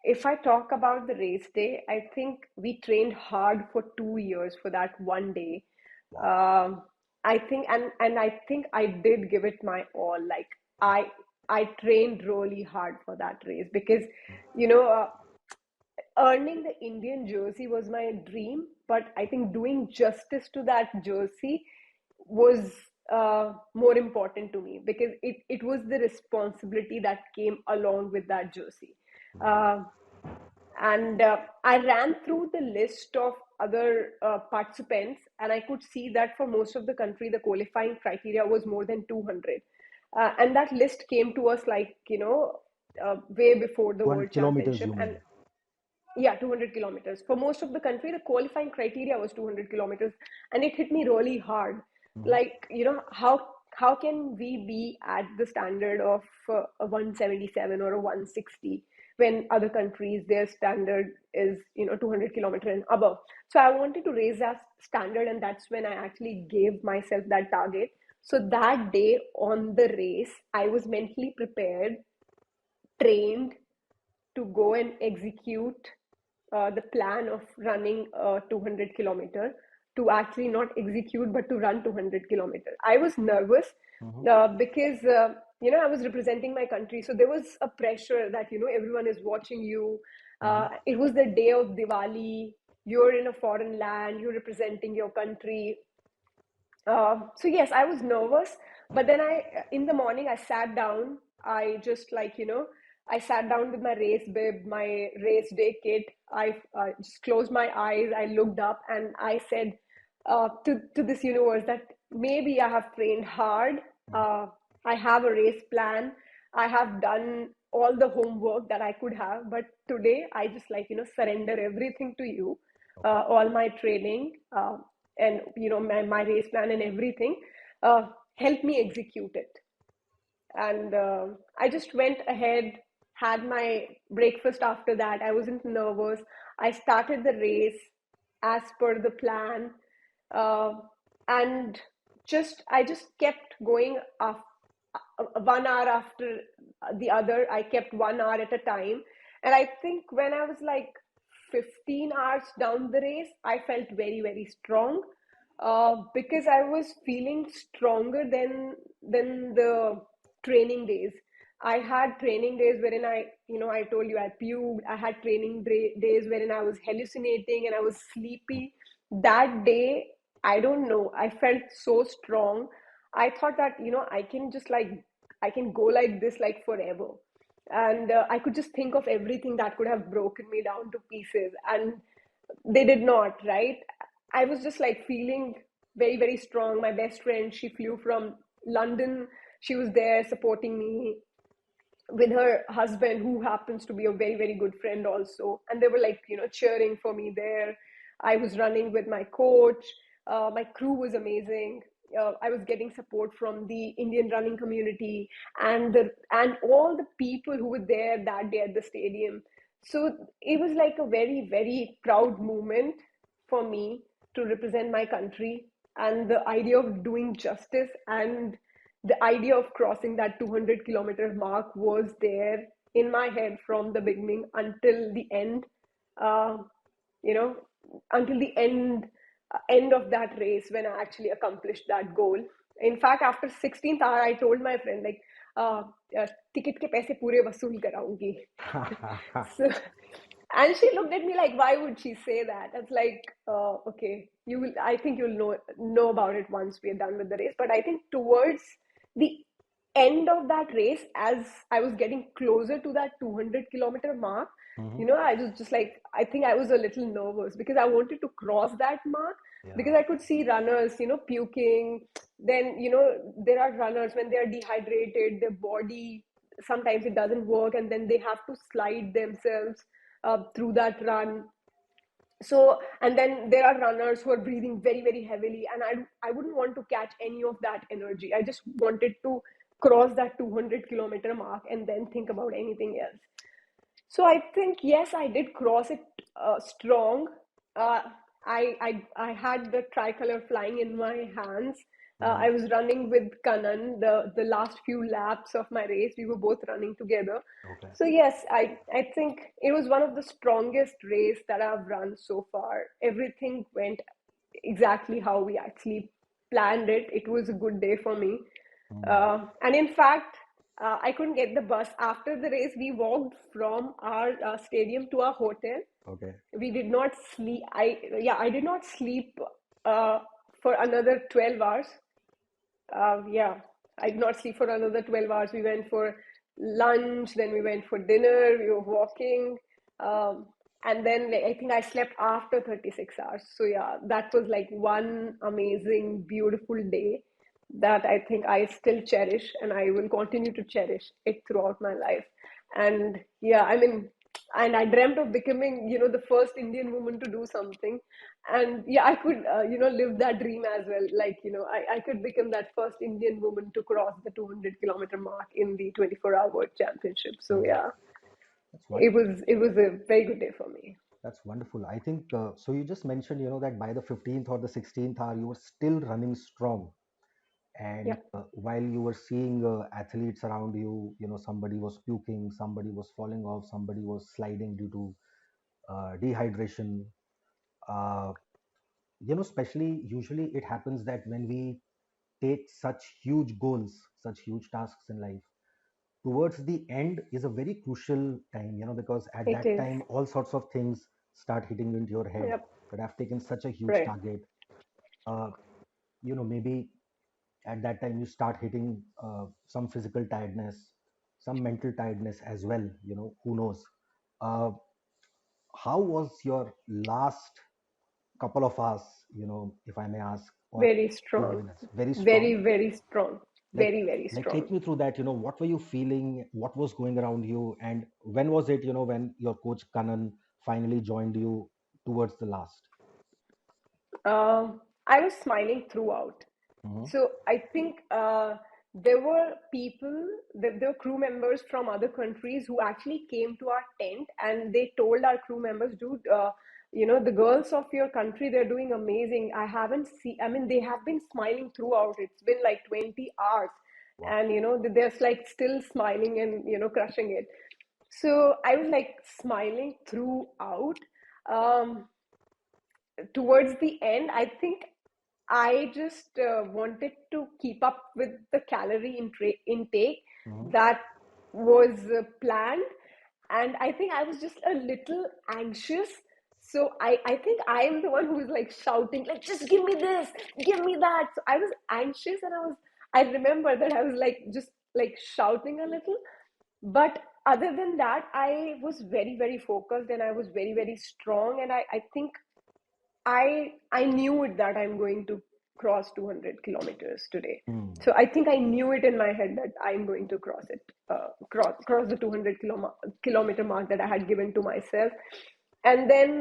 if I talk about the race day, I think we trained hard for 2 years for that one day.
Wow.
Um, I think, and I think I did give it my all. Like I I trained really hard for that race because you know. Earning the Indian jersey was my dream, but I think doing justice to that jersey was more important to me because it was the responsibility that came along with that jersey. Uh, and I ran through the list of other participants, and I could see that for most of the country, the qualifying criteria was more than 200. And that list came to us like, way before the
200
World
kilometers,
Championship.
you
And
mean?
yeah, 200 kilometers. For most of the country, the qualifying criteria was 200 kilometers, and it hit me really hard.
Hmm.
Like, how can we be at the standard of a 177 or a 160 when other countries their standard is 200 kilometer and above? So I wanted to raise that standard, and that's when I actually gave myself that target. So that day on the race, I was mentally prepared, trained to go and execute the plan of running a 200 kilometer, to actually not execute but to run 200 kilometer. I was nervous
Hmm.
because I was representing my country, so there was a pressure that everyone is watching you.
Hmm.
It was the day of Diwali. You're in a foreign land, you're representing your country. So yes, I was nervous, but then in the morning, I sat down. I just I sat down with my race bib, my race day kit. I just closed my eyes. I looked up and I said to this universe that maybe I have trained hard. Uh, I have a race plan. I have done all the homework that I could have, but today I just surrender everything to you,
Okay.
all my training. And my race plan and everything, help me execute it. And I just went ahead, had my breakfast. After that, I wasn't nervous. I started the race as per the plan. uh, and I just kept going. 1 hour after the other, I kept 1 hour at a time. And I think when I was like 15 hours down the race, I felt very, very strong, because I was feeling stronger than the training days. I had training days wherein I told you I puked. I had training days wherein I was hallucinating and I was sleepy. That day, I don't know, I felt so strong. I thought that, I can just I can go like this like forever. And I could just think of everything that could have broken me down to pieces. And they did not, right? I was just like feeling very, very strong. My best friend, she flew from London. She was there supporting me with her husband, who happens to be a very, very good friend also. And they were like, cheering for me there. I was running with my coach. My crew was amazing. I was getting support from the Indian running community, and all the people who were there that day at the stadium. So it was like a very, very proud moment for me to represent my country, and the idea of doing justice and the idea of crossing that 200-kilometer mark was there in my head from the beginning until the end. uh, you know until the end of that race, when I actually accomplished that goal. In fact, after 16th hour, I told my friend, like, uh, ticket ke paise pure vasool karaungi. So, and she looked at me like, why would she say that? It's like, okay, you will, I think you'll know about it once we're done with the race. But I think towards the end of that race, as I was getting closer to that 200-kilometer mark,
Hmm.
I was just like, I think I was a little nervous because I wanted to cross that mark,
Yeah.
because I could see runners, puking. Then, there are runners when they are dehydrated, their body sometimes it doesn't work, and then they have to slide themselves through that run. So, and then there are runners who are breathing very, very heavily, and I wouldn't want to catch any of that energy. I just wanted to cross that 200-kilometer mark and then think about anything else. So I think, yes, I did cross it strong. Uh, I had the tricolor flying in my hands.
Hmm.
I was running with Kanan the last few laps of my race. We were both running together.
Okay.
So yes, I think it was one of the strongest race that I've run so far. Everything went exactly how we actually planned it. It was a good day for me.
Hmm.
And in fact, I couldn't get the bus. After the race, we walked from our stadium to our hotel.
Okay.
We did not sleep. I did not sleep uh, for another 12 hours. Yeah, I did not sleep for another 12 hours. We went for lunch, then we went for dinner, we were walking. Um, and then like, I think I slept after 36 hours. So, yeah, that was like one amazing, beautiful day that I think I still cherish, and I will continue to cherish it throughout my life. And yeah, I mean, and I dreamt of becoming, the first Indian woman to do something. And yeah, I could, live that dream as well. Like, I could become that first Indian woman to cross the 200-kilometer mark in the 24-hour World Championship. So
Hmm.
yeah,
That's
it
wonderful.
was it was a very good day for me.
That's wonderful. I think so. You just mentioned, that by the 15th or the 16th hour, you were still running strong. And
Yeah,
while you were seeing athletes around you, somebody was puking, somebody was falling off, somebody was sliding due to dehydration. Uh, especially usually it happens that when we take such huge goals, such huge tasks in life, towards the end is a very crucial time, because at
it
that
is.
time all sorts of things start hitting into your head,
Yep,
that I've taken such a huge
right.
target. uh, Maybe at that time you start hitting some physical tiredness, some mental tiredness as well, who knows. uh, how was your last couple of hours, if I may ask, or
Very
few
strong.
minutes? Very
Very,
strong.
very strong.
like
Very, very
like
strong.
take me through that, what were you feeling, what was going around you, and when was it, when your coach Kanan finally joined you towards the last?
I was smiling throughout.
Hmm.
So I think there were people, there were crew members from other countries who actually came to our tent, and they told our crew members, dude, the girls of your country, they're doing amazing. I haven't seen, I mean, they have been smiling throughout. It's been like 20 hours.
Wow.
And, they're like still smiling and, crushing it. So I was like smiling throughout. Um, Towards the end, I think I just wanted to keep up with the calorie intake
Hmm.
that was planned. And I think I was just a little anxious. So I think I am the one who was like shouting, like, just give me this, give me that. So I was anxious, and I remember that I was like, just like shouting a little. But other than that, I was very, very focused, and I was very, very strong. And I think I knew it that I'm going to cross 200 kilometers today.
Hmm.
So I think I knew it in my head that I'm going to cross it, cross the 200 kilometer mark that I had given to myself. And then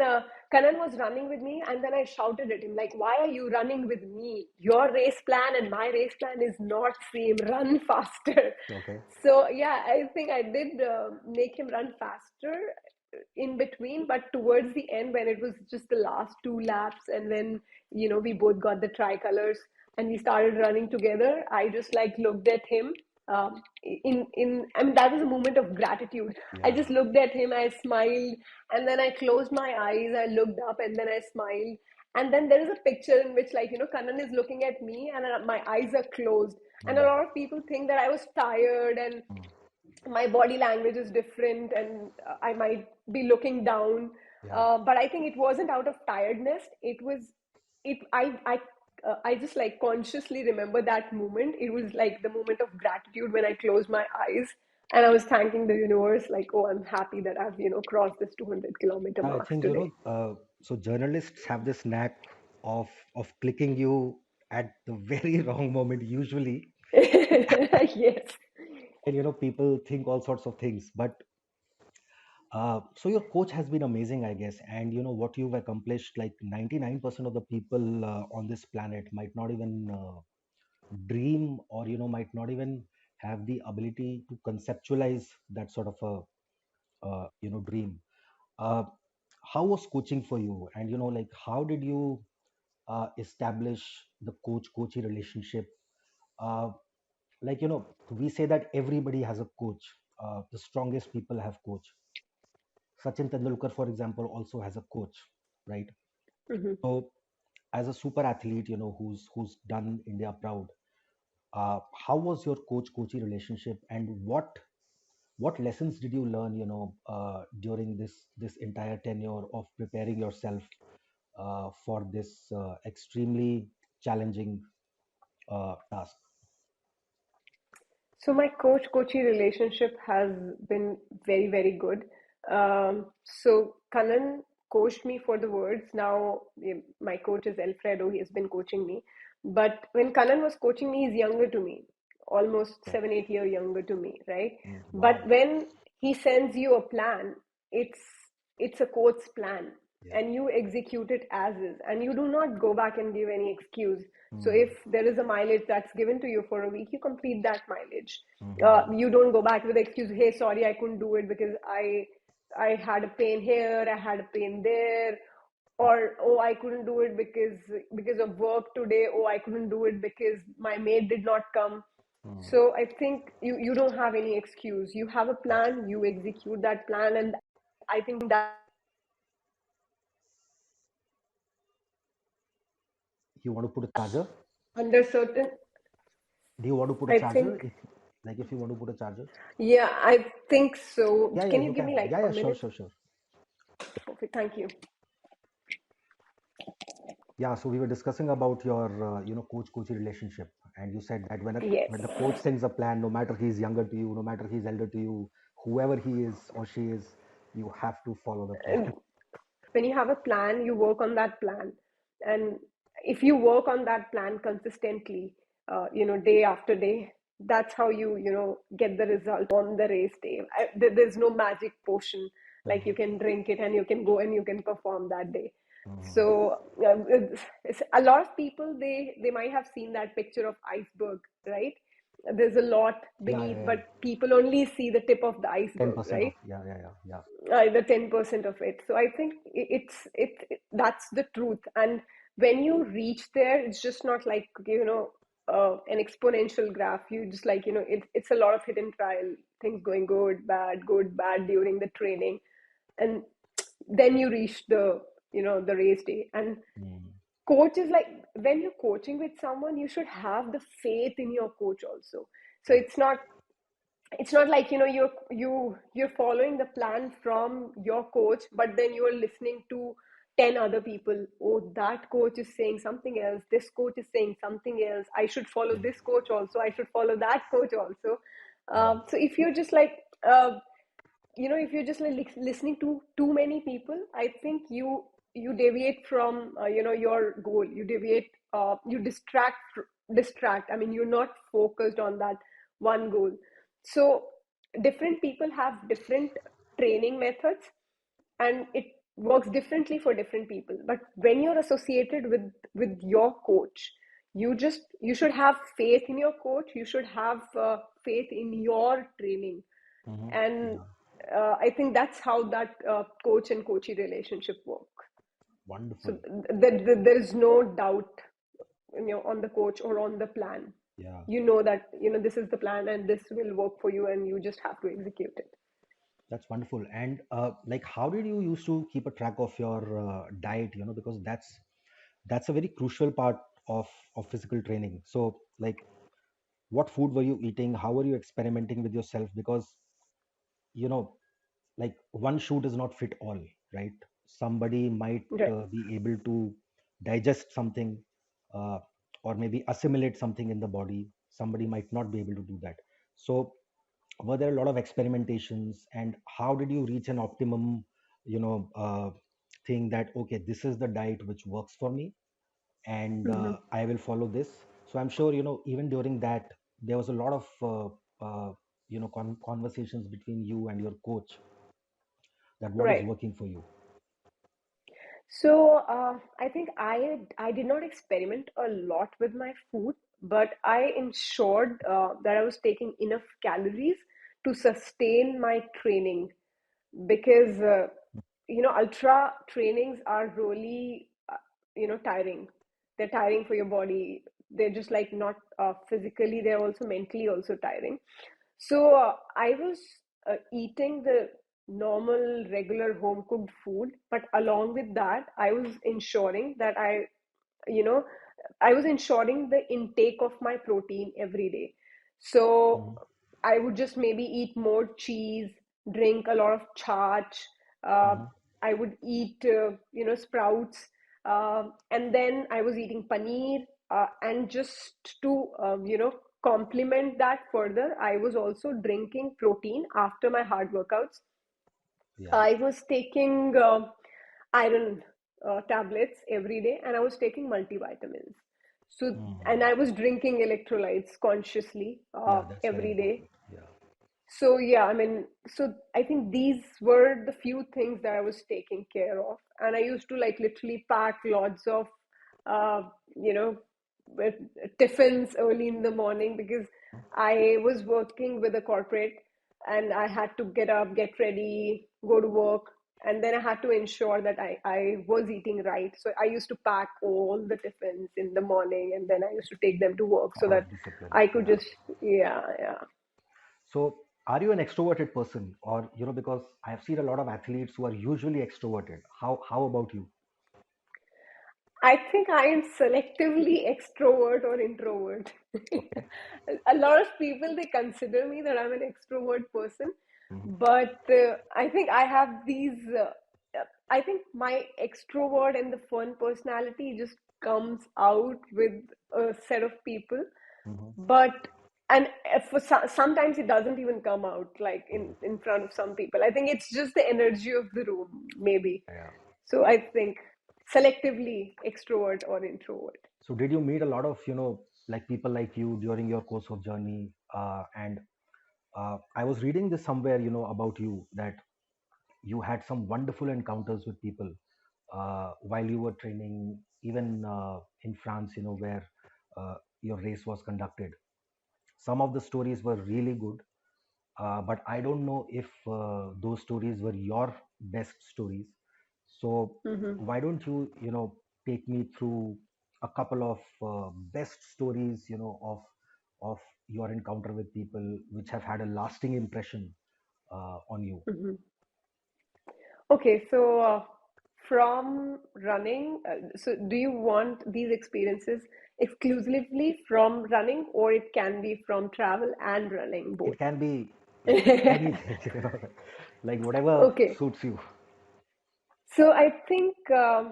Kanan was running with me, and then I shouted at him like, "Why are you running with me? Your race plan and my race plan is not same. Run faster."
Okay.
So yeah, I think I did make him run faster in between, but towards the end, when it was just the last two laps, and when we both got the tricolors and we started running together, I just like looked at him. In I mean, that was a moment of gratitude. I just
Yeah.
looked at him, I smiled, and then I closed my eyes, I looked up, and then I smiled. And then there is a picture in which, like, Kanan is looking at me, and my eyes are closed. And a
Hmm.
lot of people think that I was tired, and
Hmm.
my body language is different, and I might be looking down.
Yeah.
But I think it wasn't out of tiredness. It was, it, I just like consciously remember that moment. It was like the moment of gratitude when I closed my eyes and I was thanking the universe, like, oh, I'm happy that I've, crossed this 200-kilometer
I
marks
think,
today.
so journalists have this knack of clicking you at the very wrong moment usually,
Yes.
and people think all sorts of things. But so your coach has been amazing, I guess, and what you've accomplished. Like 99% of the people on this planet might not even dream, or might not even have the ability to conceptualize that sort of a dream. Uh, how was coaching for you? And like, how did you establish the coach-coachee relationship? Uh, like, we say that everybody has a coach. The strongest people have coach. Sachin Tendulkar, for example, also has a coach, right?
Hmm.
So, as a super athlete, who's done India proud, how was your coach-coachee relationship, and what lessons did you learn, during this entire tenure of preparing yourself for this extremely challenging task?
So my coach-coachee relationship has been very, very good. So Kanan coached me for the words. Now my coach is Alfredo. He has been coaching me. But when Kanan was coaching me, he's younger to me, almost
Okay.
7, 8 year younger to me, right? But
Wow.
when he sends you a plan, it's it's a coach's plan,
Yeah.
and you execute it as is, and you do not go back and give any excuse. So
Mm.
if there is a mileage that's given to you for a week, you complete that mileage.
Mhm.
You don't go back with the excuse, hey, sorry, I couldn't do it because I had a pain here, I had a pain there, or oh, I couldn't do it because of work today, oh, I couldn't do it because my mate did not come.
Mm.
So I think you don't have any excuse. You have a plan, you execute that plan, and I think
You want to put a charger?
under certain,
Do you want to put a
I
charger?
think,
If you want to put a charger?
yeah, I think so.
Yeah, yeah,
Can you
you
give me
can.
like
Yeah,
a
yeah, sure,
minute?
sure, sure.
Okay, thank you.
Yeah, so we were discussing about your, coach-coachee relationship, and you said that
Yes.
when the coach sends a plan, no matter he's younger to you, no matter he's elder to you, whoever he is or she is, you have to follow the plan.
When you have a plan, you work on that plan. And if you work on that plan consistently, day after day, that's how you get the result on the race day. There's no magic potion like you
Mhm.
can drink it and you can go and you can perform that day.
Mhm.
So it's a lot of people, they might have seen that picture of iceberg, right? There's a lot
Yeah,
beneath,
yeah, yeah.
but people only see the tip of the iceberg,
10% of,
right?
yeah, yeah, yeah, yeah.
The 10% of it. So I think that's the truth. And when you reach there, it's just not like an exponential graph. You just like it's a lot of hit and trial, things going good, bad during the training, and then you reach the race day. And
Mm.
coach is like, when you're coaching with someone, you should have the faith in your coach also. So
Yeah.
it's not like you're following the plan from your coach, but then you are listening to 10 other people. Oh, that coach is saying something else, this coach is saying something else, I should follow
Mm.
this coach also, I should follow that coach also.
Mm.
So if you're just like if you're just like listening to too many people, I think you deviate from your goal. You deviate, you distract. I mean, you're not focused on that one goal. So different people have different training methods, and it works differently for different people. But when you're associated with your coach, you should have faith in your coach, you should have faith in your training.
Mhm.
And
Yeah.
I think that's how that coach and coachee relationship work. So
Wonderful.
there is no doubt on the coach or on the plan.
Yeah.
You know that this is the plan and this will work for you, and you just have to execute it.
That's wonderful. And like, how did you used to keep a track of your diet? Because that's a very crucial part of physical training. So, like, what food were you eating? How were you experimenting with yourself? Because you know, like, one shoe does not fit all, right? Somebody might
Right.
be able to digest something. or maybe assimilate something in the body. Somebody might not be able to do that. So were there a lot of experimentations, and how did you reach an optimum, you know, thing that okay, this is the diet which works for me, and
Hmm.
I will follow this. So I'm sure, even during that, there was a lot of conversations between you and your coach, that what is
Right.
working for you.
So I think I did not experiment a lot with my food, but I ensured that I was taking enough calories to sustain my training, because ultra trainings are really tiring. They're tiring for your body. They're just like not physically, they're also mentally also tiring. So I was eating the normal regular home cooked food, but along with that I was ensuring that you know I was ensuring the intake of my protein every day. So
Hmm.
I would just maybe eat more cheese, drink a lot of chaach. Uh,
Hmm.
I would eat, sprouts, and then I was eating paneer. And just to, complement that further, I was also drinking protein after my hard workouts.
Yeah.
I was taking iron tablets every day, and I was taking multivitamins. So, and
Hmm.
I was drinking electrolytes consciously
Yeah, that's very
every day.
important. Yeah.
So yeah, I mean, so I think these were the few things that I was taking care of, and I used to like literally pack lots of, uh, you know, with tiffins early in the morning, because I was working with a corporate, and I had to get up, get ready, go to work, and then I had to ensure that I was eating right. So I used to pack all the tiffins in the morning, and then I used to take them to work
A
so
lot
that
of discipline.
I could
Yeah.
just, yeah, yeah.
So are you an extroverted person, or because I have seen a lot of athletes who are usually extroverted. How about you?
I think I am selectively extrovert or introvert.
Okay.
A lot of people, they consider me that I'm an extrovert person,
Hmm.
but I think I have these. I think my extrovert and the fun personality just comes out with a set of people,
Hmm.
but and sometimes it doesn't even come out like in front of some people. I think it's just the energy of the room, maybe.
Yeah.
So I think selectively extrovert or introvert.
So did you meet a lot of, like people like you during your course of journey? And I was reading this somewhere, about you, that you had some wonderful encounters with people while you were training, even in France, where your race was conducted. Some of the stories were really good, but I don't know if those stories were your best stories. So
Hmm.
why don't you, take me through a couple of best stories, of your encounter with people which have had a lasting impression on you.
Hmm. Okay, so from running, so do you want these experiences exclusively from running, or it can be from travel and running
It
both?
can be anything, like whatever
Okay,
suits you.
so I think uh,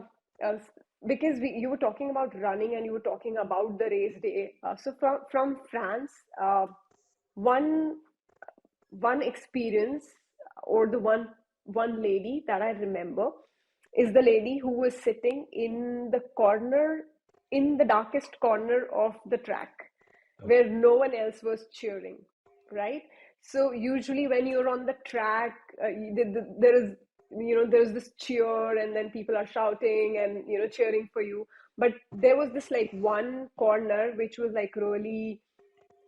because you were talking about running and you were talking about the race day. So from France, one one experience, or the one lady that I remember, is the lady who was sitting in the corner, in the darkest corner of the track,
Okay.
where no one else was cheering, right? So usually when you're on the track, there is, there's this cheer, and then people are shouting and cheering for you. But there was this like one corner which was like really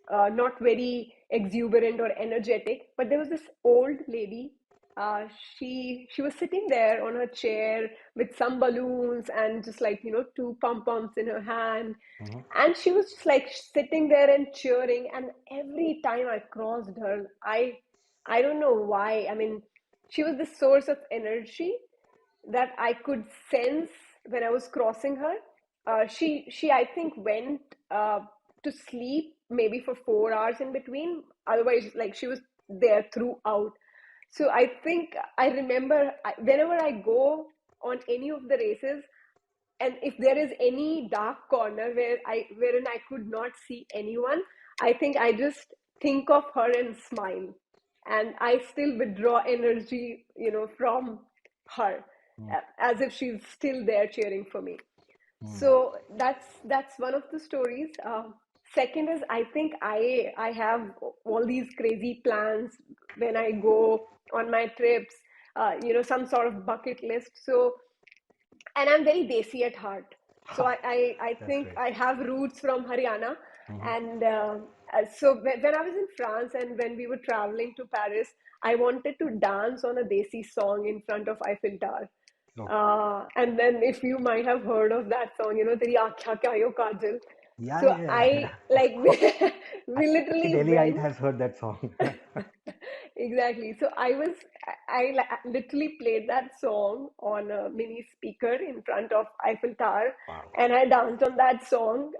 not very exuberant or energetic, but there was this old lady. Uh, she was sitting there on her chair with some balloons and just like two pom poms in her hand,
Hmm.
and she was just like sitting there and cheering. And every time I crossed her, I don't know why. I mean, she was the source of energy that I could sense when I was crossing her. She I think went to sleep maybe for 4 hours in between. Otherwise, like she was there throughout. So I think I remember, whenever I go on any of the races, and if there is any dark corner wherein I could not see anyone, I think I just think of her and smile, and I still withdraw energy, from her,
mm,
as if she's still there cheering for me.
mm,
So that's one of the stories. Second is, I think I have all these crazy plans when I go on my trips, some sort of bucket list. So, and I'm very desi at heart. So
ha,
I
that's
think
great.
I have roots from Haryana.
Hmm.
And so when I was in France and when we were traveling to Paris, I wanted to dance on a desi song in front of Eiffel Tower.
Oh,
And then if you might have heard of that song, Teri Aankhiyan Kya Yo Kajal.
yeah,
So
yeah, yeah.
I like we
Every
literally
Delhiite
went.
has heard that song.
Exactly. So I literally played that song on a mini speaker in front of Eiffel Tower,
Wow.
and I danced on that song.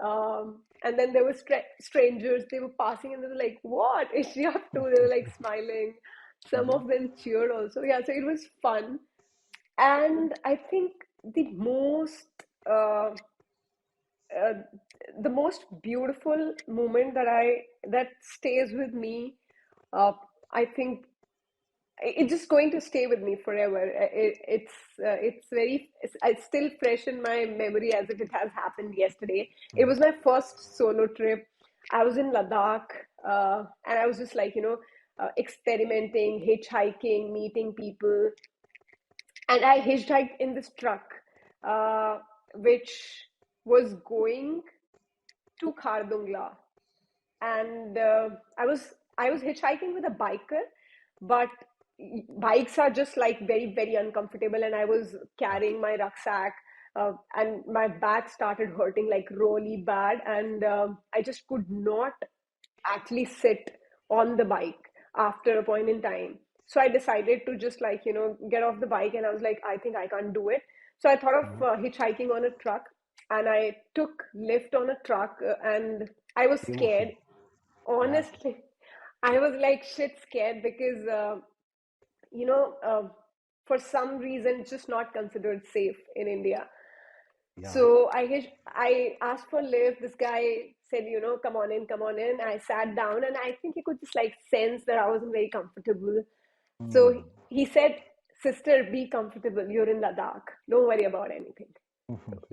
And then there were strangers. They were passing, and they were like, "What is she up to?" They were like smiling. Some
Mhm,
of them cheered also. Yeah. So it was fun, and I think the uh, uh, most beautiful moment that stays with me, uh, I think it's just going to stay with me forever. It's it's still fresh in my memory as if it has happened yesterday. It
mhm,
was my first solo trip. I was in Ladakh, and I was just like, experimenting, hitchhiking, meeting people, and I hitchhiked in this truck, which was going to Khardungla, and I was hitchhiking with a biker, but bikes are just like very very uncomfortable, and I was carrying my rucksack, and my back started hurting like really bad, and I just could not actually sit on the bike after a point in time. So I decided to just like, get off the bike, and I was like, I think I can't do it. So I thought of
mhm.
hitchhiking on a truck, and I took lift on a truck, and I was scared.
Emotion. Yeah.
Honestly, I was like shit scared because, you know, uh, for some reason, it's just not considered safe in India.
Yeah.
So I asked for a lift. This guy said, come on in, come on in. I sat down, and I think he could just like sense that I wasn't very comfortable. So
Mm.
he said, "Sister, be comfortable. You're in Ladakh. Don't worry about anything.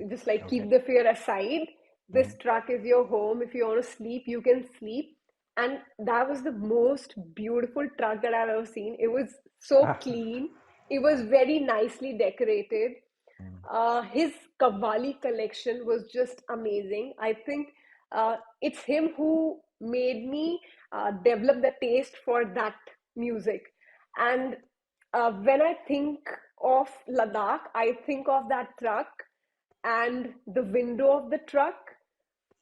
Just like
Okay.
keep the fear aside.
Mhm,
This truck is your home. If you want to sleep, you can sleep." And that was the most beautiful truck that I've ever seen. It was so clean. It was
wow.
very nicely decorated.
Mm,
His Qawwali collection was just amazing. I think it's him who made me develop the taste for that music. And when I think of Ladakh, I think of that truck and the window of the truck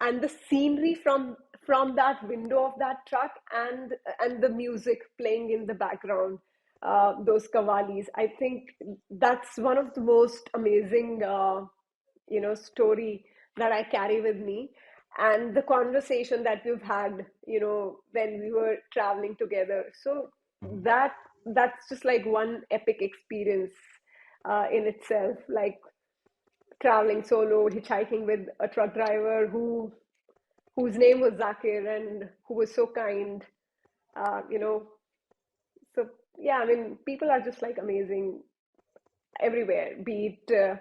and the scenery from that window of that truck, and the music playing in the background, those kavalis. I think that's one of the most amazing story that I carry with me, and the conversation that we've had, when we were traveling together. So
mhm.
that's just like one epic experience in itself, like traveling solo, hitchhiking with a truck driver whose name was Zakir and who was so kind. Uh, you know, so yeah, I mean, people are just like amazing everywhere, be it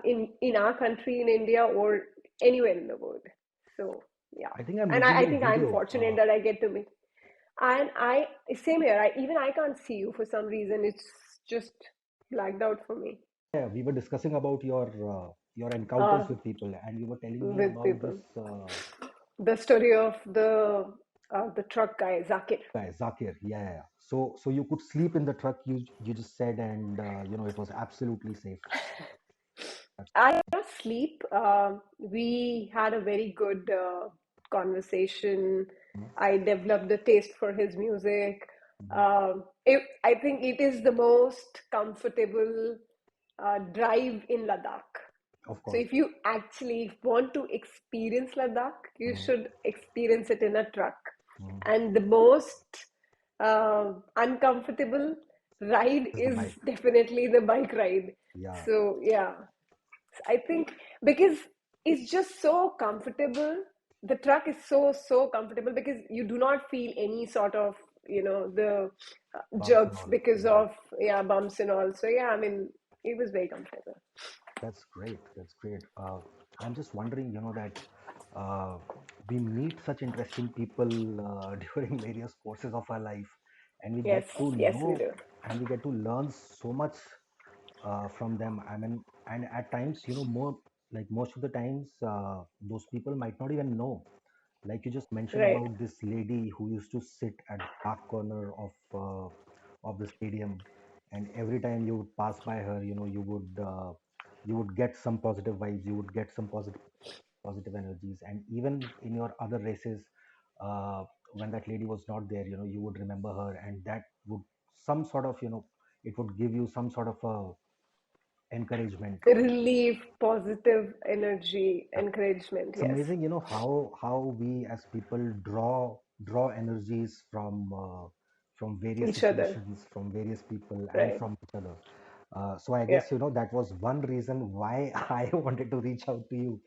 in our country, in India, or anywhere in the world. So yeah,
I think I'm
and
looking
I
at a
think I'm
video.
fortunate that I get to meet. And I same here. Even I can't see you for some reason. It's just blacked out for me.
Yeah, we were discussing about your
Uh,
encounters with people, and you were telling me
with
about this
people, the story of the truck guy Zakir.
guy Zakir. Yeah, yeah, yeah. So you could sleep in the truck. You just said, and it was absolutely safe. That's,
I did not sleep. We had a very good conversation.
mhm,
I developed the taste for his music.
mhm.
I think it is the most comfortable drive in Ladakh.
Of
So
course.
if you actually want to experience Ladakh, you
Mhm,
should experience it in a truck.
mhm.
And the most uncomfortable ride
It's the
is
bike.
definitely the bike ride.
Yeah.
So yeah. I think because it's just so comfortable. The truck is so comfortable because you do not feel any sort of, the
Bumps and
jerks
all.
because
Yeah.
of, yeah, bumps and all. So yeah, I mean, it was very comfortable.
That's great. That's great. I'm just wondering, that uh, we meet such interesting people during various courses of our life, and we
Yes,
get to
yes, we
know
do.
and we get to learn so much from them. I mean, and at times, more like most of the times, those people might not even know. Like you just mentioned
Right.
about this lady who used to sit at the back corner of the stadium, and every time you would pass by her, you would get some positive vibes, you would get some positive energies, and even in your other races, uh, when that lady was not there, you would remember her, and that would some sort of it would give you some sort of encouragement.
Relief, positive energy, encouragement.
It's
Yes.
amazing, how we as people draw energies from various
Each other.
situations, from various people, and
Right.
from each other. So I
Yeah.
guess that was one reason why I wanted to reach out to you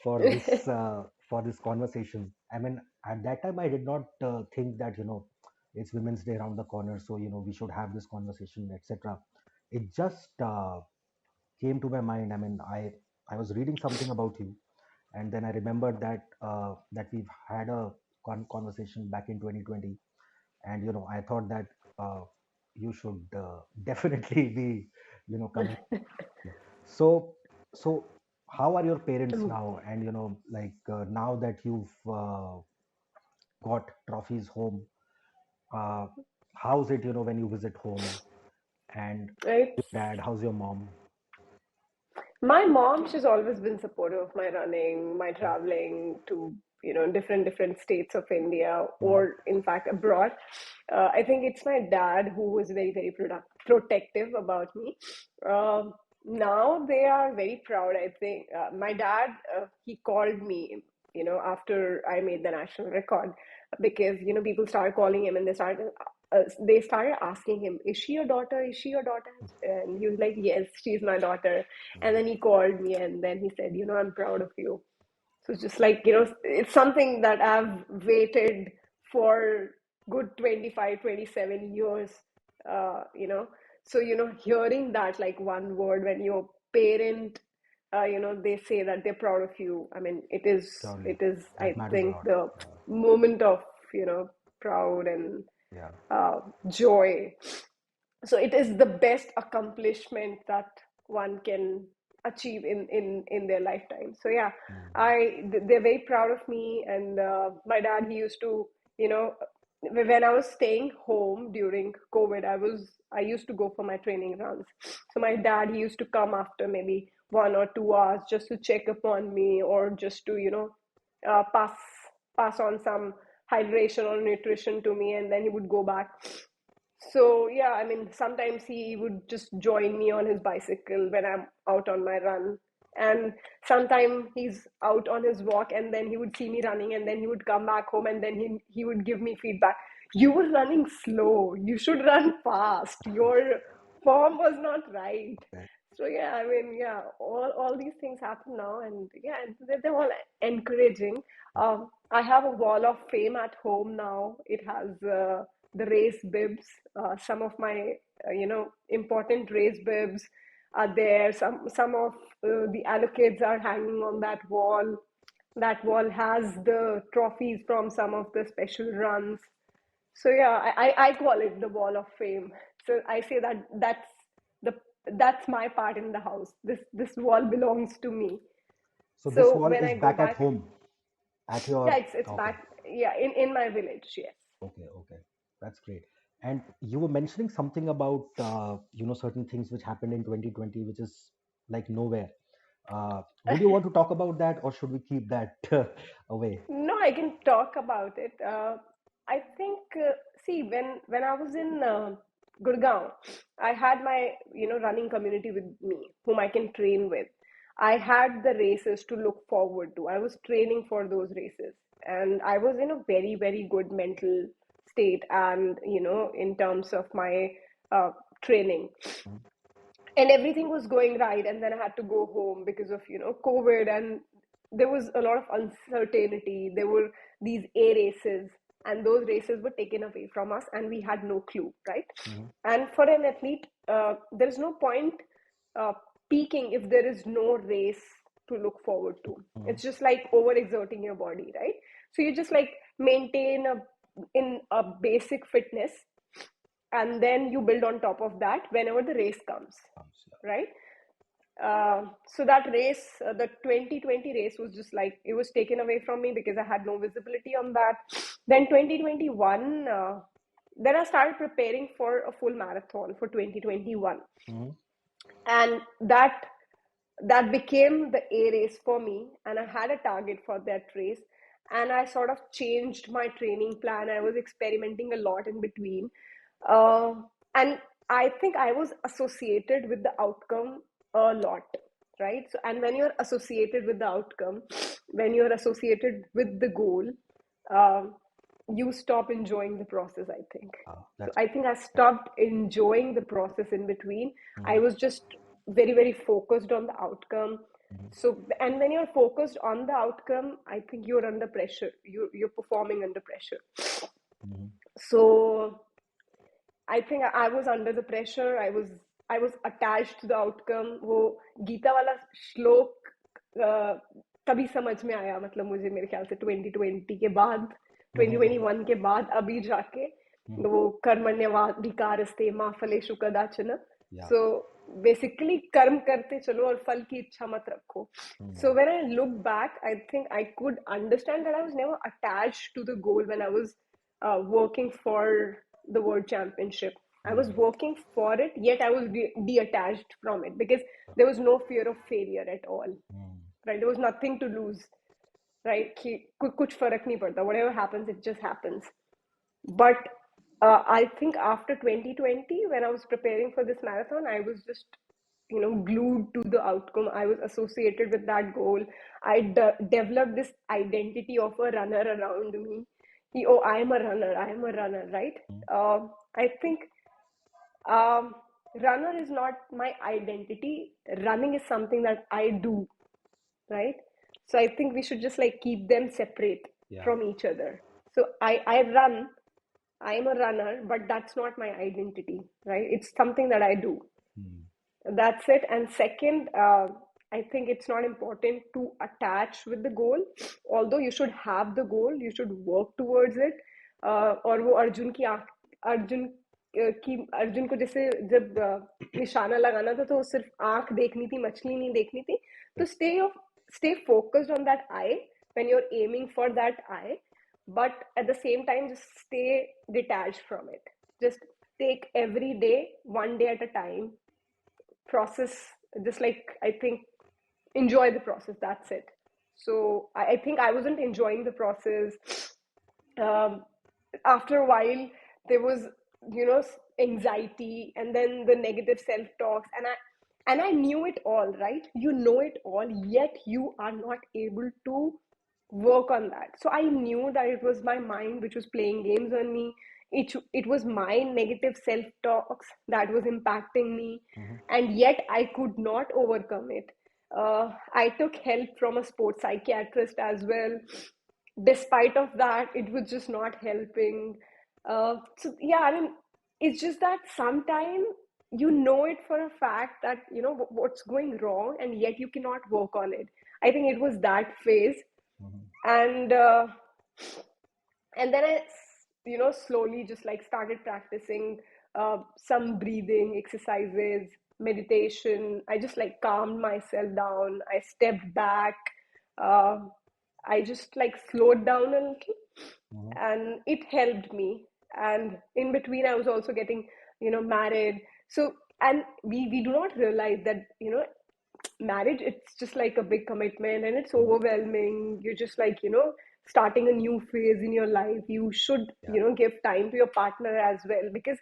for this conversation. I mean, at that time I did not think that it's Women's Day around the corner, so we should have this conversation, etc. It just came to my mind. I mean, I was reading something about you, and then I remembered that we've had a conversation back in 2020, and I thought that you should definitely be coming. So so how are your parents now? And like now that you've got trophies home, uh, how's it when you visit home? And
Right.
your dad, how's your mom?
My mom, she's always been supportive of my running, my traveling to, different states of India
Mhm.
or in fact abroad. I think it's my dad who was very protective about me. Now they are very proud. I think my dad, he called me, after I made the national record, because people started calling him and they started asking him, "Is she your daughter? Is she your daughter?" And he was like, "Yes, she's my daughter." And then he called me and then he said, "I'm proud of you." So it's just like, it's something that I've waited for good 25, 27 years, you know. So, hearing that like one word when your parent, they say that they're proud of you. I mean,
Surely,
it is,
that
I
matters a
think,
lot.
the moment of, proud and
Yeah.
joy. So it is the best accomplishment that one can achieve in their lifetime. So yeah,
Mm.
they're very proud of me. And my dad, he used to, you know when I was staying home during COVID, I used to go for my training runs. So my dad, he used to come after maybe 1 or 2 hours just to check upon me, or just to pass on some hydration or nutrition to me, and then he would go back. So yeah, I mean, sometimes he would just join me on his bicycle when I'm out on my run. And sometimes he's out on his walk and then he would see me running and then he would come back home and then he would give me feedback. You were running slow. You should run fast. Your form was not right.
Okay.
So yeah, I mean, yeah, all these things happen now, and yeah, they're all encouraging. I have a wall of fame at home now. It has the race bibs. Some of my important race bibs are there. Some of the allocates are hanging on that wall. That wall has the trophies from some of the special runs. So yeah, I call it the wall of fame. So I say that the that's my part in the house. This wall belongs to me.
So this
So
wall
when
is
I go
back at
back,
home, at
yeah,
your.
it's
Okay.
back. Yeah, in my village. Yes.
Okay. Okay. That's great. And you were mentioning something about certain things which happened in 2020, which is like nowhere. Would you want to talk about that, or should we keep that away?
No, I can talk about it. I think, see, when I was in Gurgaon, I had my running community with me, whom I can train with. I had the races to look forward to. I was training for those races, and I was in a very good mental state, and in terms of my training. and everything was going right, and then I had to go home because of COVID, and there was a lot of uncertainty. There were these A races, and those races were taken away from us, and we had no clue, right?
Mm-hmm.
And for an athlete, there is no point uh, peaking if there is no race to look forward to.
Mm-hmm.
It's just like overexerting your body, right? So you just like maintain a basic fitness, and then you build on top of that whenever the race comes,
Yeah.
right? So that race, the 2020 race, was just like, it was taken away from me because I had no visibility on that. Then 2021, then I started preparing for a full marathon for 2021,
Mm-hmm.
and that became the A race for me, and I had a target for that race, and I sort of changed my training plan. I was experimenting a lot in between, uh, and I think I was associated with the outcome a lot, right? So, and when you're associated with the outcome, when you're associated with the goal, um, you stop enjoying the process, I think. So
That's
I think I stopped enjoying the process in between. I
mm-hmm.
was just very, very focused on the outcome.
Mm-hmm.
So, and when you're focused on the outcome, I think you're under pressure. You're performing under pressure.
Mm-hmm.
So I think I was under the pressure. I was attached to the outcome. वो गीता वाला श्लोक तभी समझ में आया, मतलब मुझे, मेरे ख्याल से 2020 के बाद,
Mm-hmm.
2021 के बाद, अभी जाके वो कर्मण्यवाधिकारस्ते मा फलेषु कदाचन.
Yeah.
So basically कर्म करते चलो और फल की इच्छा मत रखो.
Mm-hmm.
So when I look back, I think I could understand that I was never attached to the goal when I was working for the world championship. I was working for it, yet I was detached from it because there was no fear of failure at all.
Mm-hmm.
Right? There was nothing to lose. Right? कि कुछ फर्क नहीं पड़ता. Whatever happens, it just happens. But I think after 2020, when I was preparing for this marathon, I was just glued to the outcome. I was associated with that goal. I developed this identity of a runner around me. Oh, I am a runner. I am a runner, right? I think um, runner is not my identity. Running is something that I do, right? So I think we should just like keep them separate
Yeah.
from each other. So I run, I am a runner, but that's not my identity, right? It's something that I do. That's it. And second, I think it's not important to attach with the goal. Although you should have the goal, you should work towards it. और वो अर्जुन की अर्जुन को जैसे जब निशाना लगाना था, तो सिर्फ आंख देखनी थी, मछली नहीं देखनी थी. तो stay focused on that eye when you're aiming for that eye, but at the same time just stay detached from it. Just take every day, one day at a time, process, just like, I think, enjoy the process. That's it. So I think I wasn't enjoying the process. um, After a while, there was anxiety, and then the negative self-talks, and I knew it all, right? You know it all, yet you are not able to work on that. So I knew that it was my mind which was playing games on me. It was my negative self talks that was impacting me,
Mm-hmm.
and yet I could not overcome it. I took help from a sports psychiatrist as well. Despite of that, it was just not helping. So yeah, I mean, it's just that sometimes you know it for a fact that what's going wrong, and yet you cannot work on it. I think it was that phase.
Mm-hmm.
And uh, and then I slowly just like started practicing some breathing exercises, meditation. I just like calmed myself down. I stepped back. uh, I just like slowed down a little,
Mm-hmm.
and it helped me. And in between, I was also getting married. So, and we do not realize that marriage, it's just like a big commitment, and it's overwhelming. You're just like starting a new phase in your life. You should
Yeah.
give time to your partner as well, because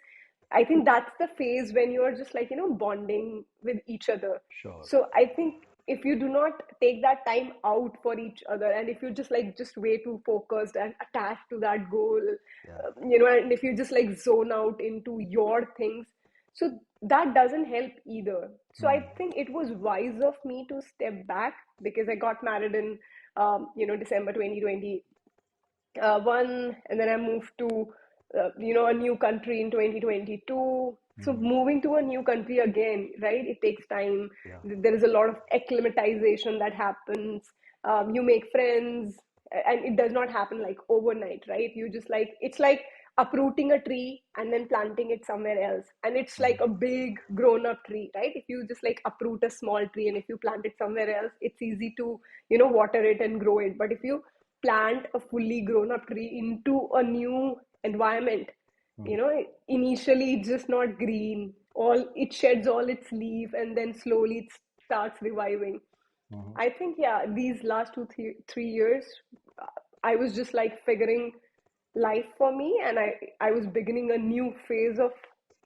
I think that's the phase when you're just like bonding with each other.
Sure.
So I think if you do not take that time out for each other, and if you just way too focused and attached to that goal,
Yeah.
and if you just like zone out into your things, So that doesn't help either. So I
Mm.
think it was wise of me to step back, because I got married in December 2020 one, and then I moved to a new country in 2022. So
Mm.
moving to a new country again, right? It takes time.
Yeah.
There is a lot of acclimatization that happens. You make friends, and it does not happen like overnight, right? You just like it's like uprooting a tree and then planting it somewhere else, and it's like
Mm.
a big grown up tree, right? If you just like uproot a small tree and if you plant it somewhere else, it's easy to water it and grow it. But if you plant a fully grown up tree into a new environment,
Mm.
initially it's just not green, all it sheds all its leaf, and then slowly it starts reviving.
Mhm.
I think, yeah, these last 3 years, uh, I was just like figuring life for me, and I was beginning a new phase of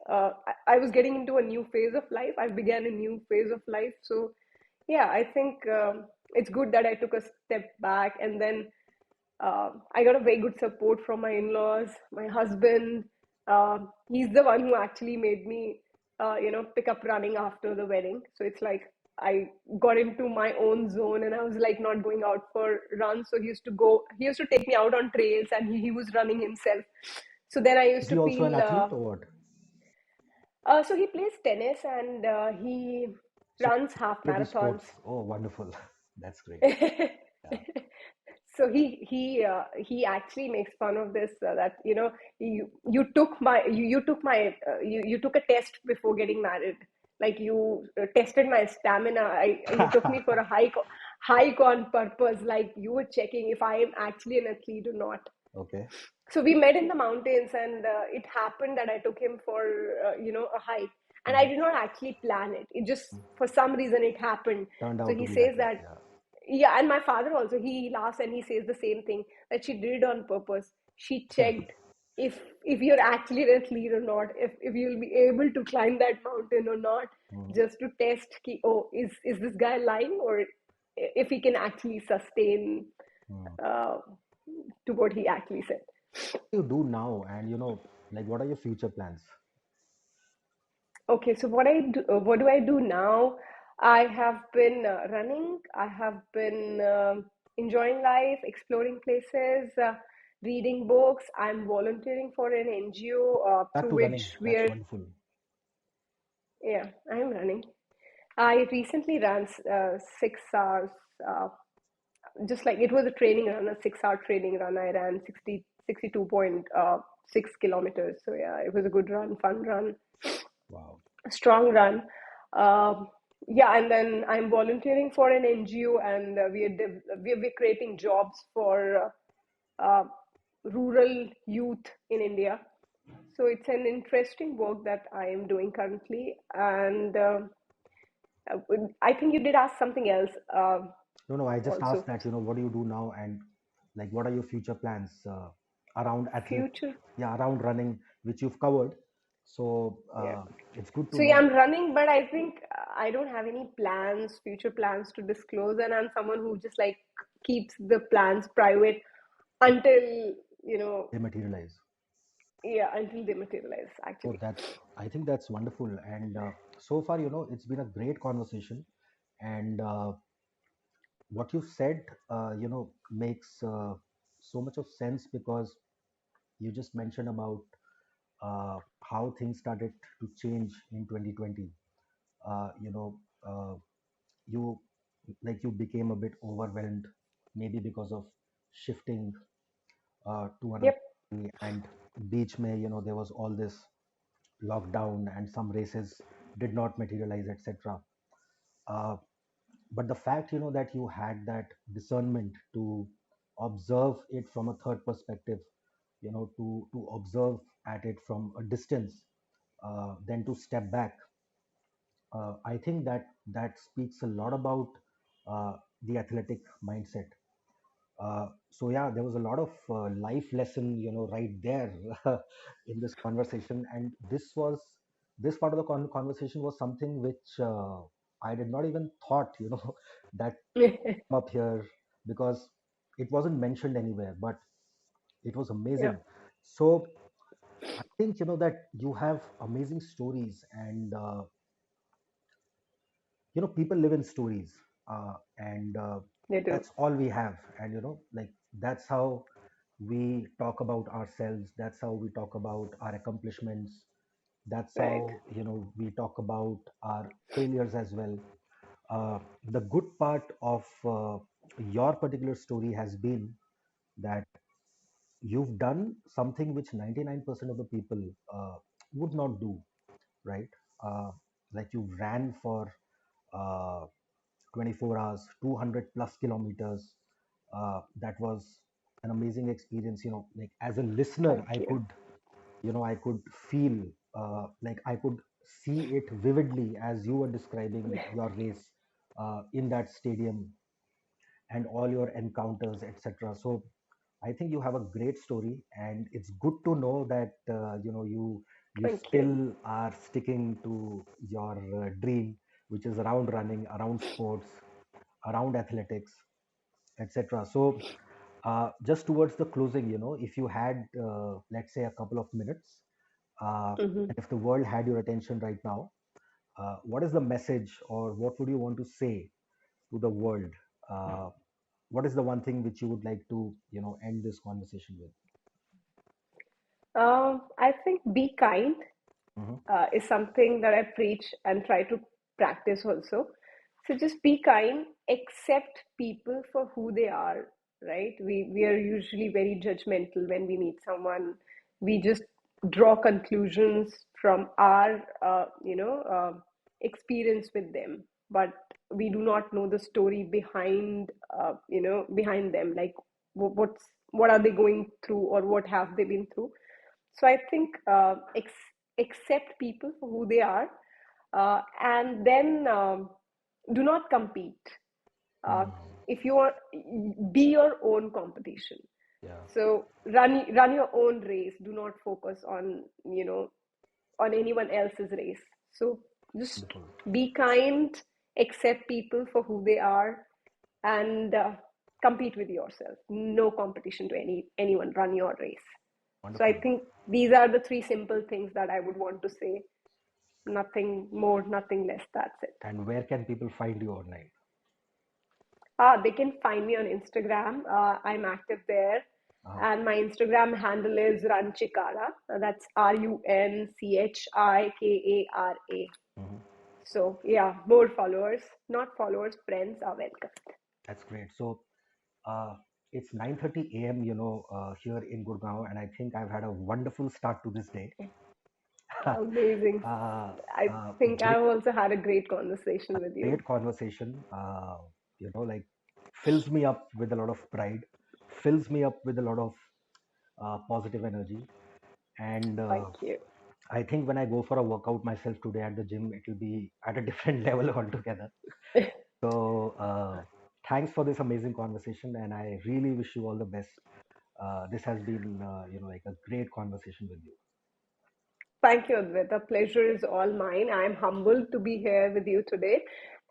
I was getting into a new phase of life. I began a new phase of life. So yeah, I think it's good that I took a step back, and then I got a very good support from my in-laws, my husband. He's the one who actually made me, pick up running after the wedding. So it's like I got into my own zone, and I was like not going out for runs. So he used to take me out on trails, and he was running himself. So then I
Is
used
he
to
also an
feel.
athlete or what?
So he plays tennis, and he
So
runs half
ability
marathons.
sports. Oh, wonderful. That's great. Yeah.
So he actually makes fun of this, that you took my you took a test before getting married, like you tested my stamina. You took me for a hike on purpose, like you were checking if I am actually an athlete or not.
Okay.
So we met in the mountains, and it happened that I took him for a hike, and I
Mhm.
did not actually plan it. It just, for some reason, it happened.
Turned
So
out to
he
be
says
that way.
that,
Yeah.
yeah, and my father also, he laughs and he says the same thing, that she did it on purpose. She checked if you're actually an athlete or not, if you'll be able to climb that mountain or not,
Mhm.
just to test ki, oh, is this guy lying, or if he can actually sustain
Mhm.
uh, to what he actually said.
You do now, and like, what are your future plans?
Okay, so what do I do now? I have been running. I have been enjoying life, exploring places, reading books. I'm volunteering for an NGO
Back
through
to running.
which
That's
we're,
wonderful.
yeah, I'm running. I recently ran 6 hours, uh, just like it was a training run, a 6 hour training run. I ran 62.6 kilometers. So yeah, it was a good run, fun run,
Wow.
strong run. Um, yeah, and then I'm volunteering for an NGO, and we're creating jobs for rural youth in India. So it's an interesting work that I am doing currently, and uh, I think you did ask something else
No, no, I just
also.
asked that, what do you do now, and like, what are your future plans around athlete,
Future,
yeah, around running, which you've covered. So
yeah.
it's good to
So yeah,
know.
I'm running, but I think I don't have any plans, future plans to disclose, and I'm someone who just like keeps the plans private until you know,
They materialize.
yeah, until they materialize.
Oh,
Actually,
I think that's wonderful. And so far, it's been a great conversation. And what you said, makes so much of sense, because you just mentioned about how things started to change in 2020. Uh, you know, uh, you you became a bit overwhelmed, maybe because of shifting to another
yep.
country, and beach may, there was all this lockdown, and some races did not materialize, etc. uh, but the fact, that you had that discernment to observe it from a third perspective, to observe at it from a distance, then to step back, I think that speaks a lot about uh, the athletic mindset. So yeah, there was a lot of life lesson, right there in this conversation, and this part of the conversation was something which I did not even thought, that come up here, because it wasn't mentioned anywhere, but it was
Yeah.
amazing. So I think that you have amazing stories, and people live in stories, and
They do.
that's all we have. And like, that's how we talk about ourselves, that's how we talk about our accomplishments, that's
Right.
how we talk about our failures as well. The good part of your particular story has been that you've done something which 99% of the people would not do, right? uh, like, you ran for uh, 24 hours, 200 plus kilometers. That was an amazing experience. Like, as a listener,
Thank you.
I could feel, like, I could see it vividly as you were describing your race in that stadium, and all your encounters, etc. So I think you have a great story, and it's good to know that you
Thank you.
still are sticking to your dream, which is around running, around sports, around athletics, etc. So, just towards the closing, if you had, let's say, a couple of minutes,
Hmm.
and if the world had your attention right now, what is the message, or what would you want to say to the world? Uh, what is the one thing which you would like to, end this conversation with?
I think be kind
Hmm.
is something that I preach and try to practice also. So just be kind, accept people for who they are, right? We are usually very judgmental when we meet someone. We just draw conclusions from our experience with them, but we do not know the story behind behind them, like what are they going through or what have they been through. So I think accept people for who they are, and then do not compete. Uh,
Mm.
if you are, be your own competition.
Yeah,
So run your own race. Do not focus on on anyone else's race. So just
wonderful,
be kind, accept people for who they are, and compete with yourself. No competition to anyone. Run your race. So I
wonderful.
think these are the three simple things that I would want to say. Nothing more, nothing less. That's it.
And where can people find you online?
They can find me on Instagram. I'm active there.
Ah,
And my Instagram handle is Runchikara. That's Runchikara.
mhm.
So, yeah, more followers, not followers, friends are welcome.
That's great. So, uh, it's 9:30 a.m. Here in Gurgaon, and I think I've had a wonderful start to this day.
Amazing.
uh,
I think
Great,
I've also had a great conversation with you.
great conversation. Like, fills me up with a lot of pride, fills me up with a lot of positive energy, and
Thank you.
I think when I go for a workout myself today at the gym, it will be at a different level altogether. So, thanks for this amazing conversation, and I really wish you all the best. This has been, like, a great conversation with you.
Thank you, Advait. The pleasure is all mine. I'm humbled to be here with you today.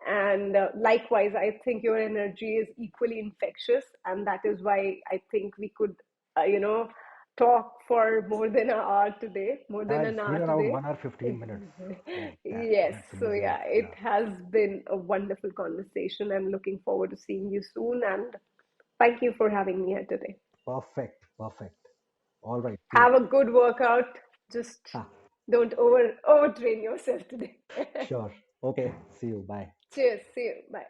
And likewise, I think your energy is equally infectious. And that is why I think we could, talk for more than an hour today, more than an
It's been
hour
around
today.
1 hour 15 minutes. Oh,
Yes.
that's
So,
amazing.
yeah, it
Yeah,
has been a wonderful conversation. I'm looking forward to seeing you soon. And thank you for having me here today.
perfect, perfect. All right, cool.
Have a good workout. Just
Ha,
don't overtrain yourself today.
sure. Okay, see you. Bye.
Cheers. See you. Bye.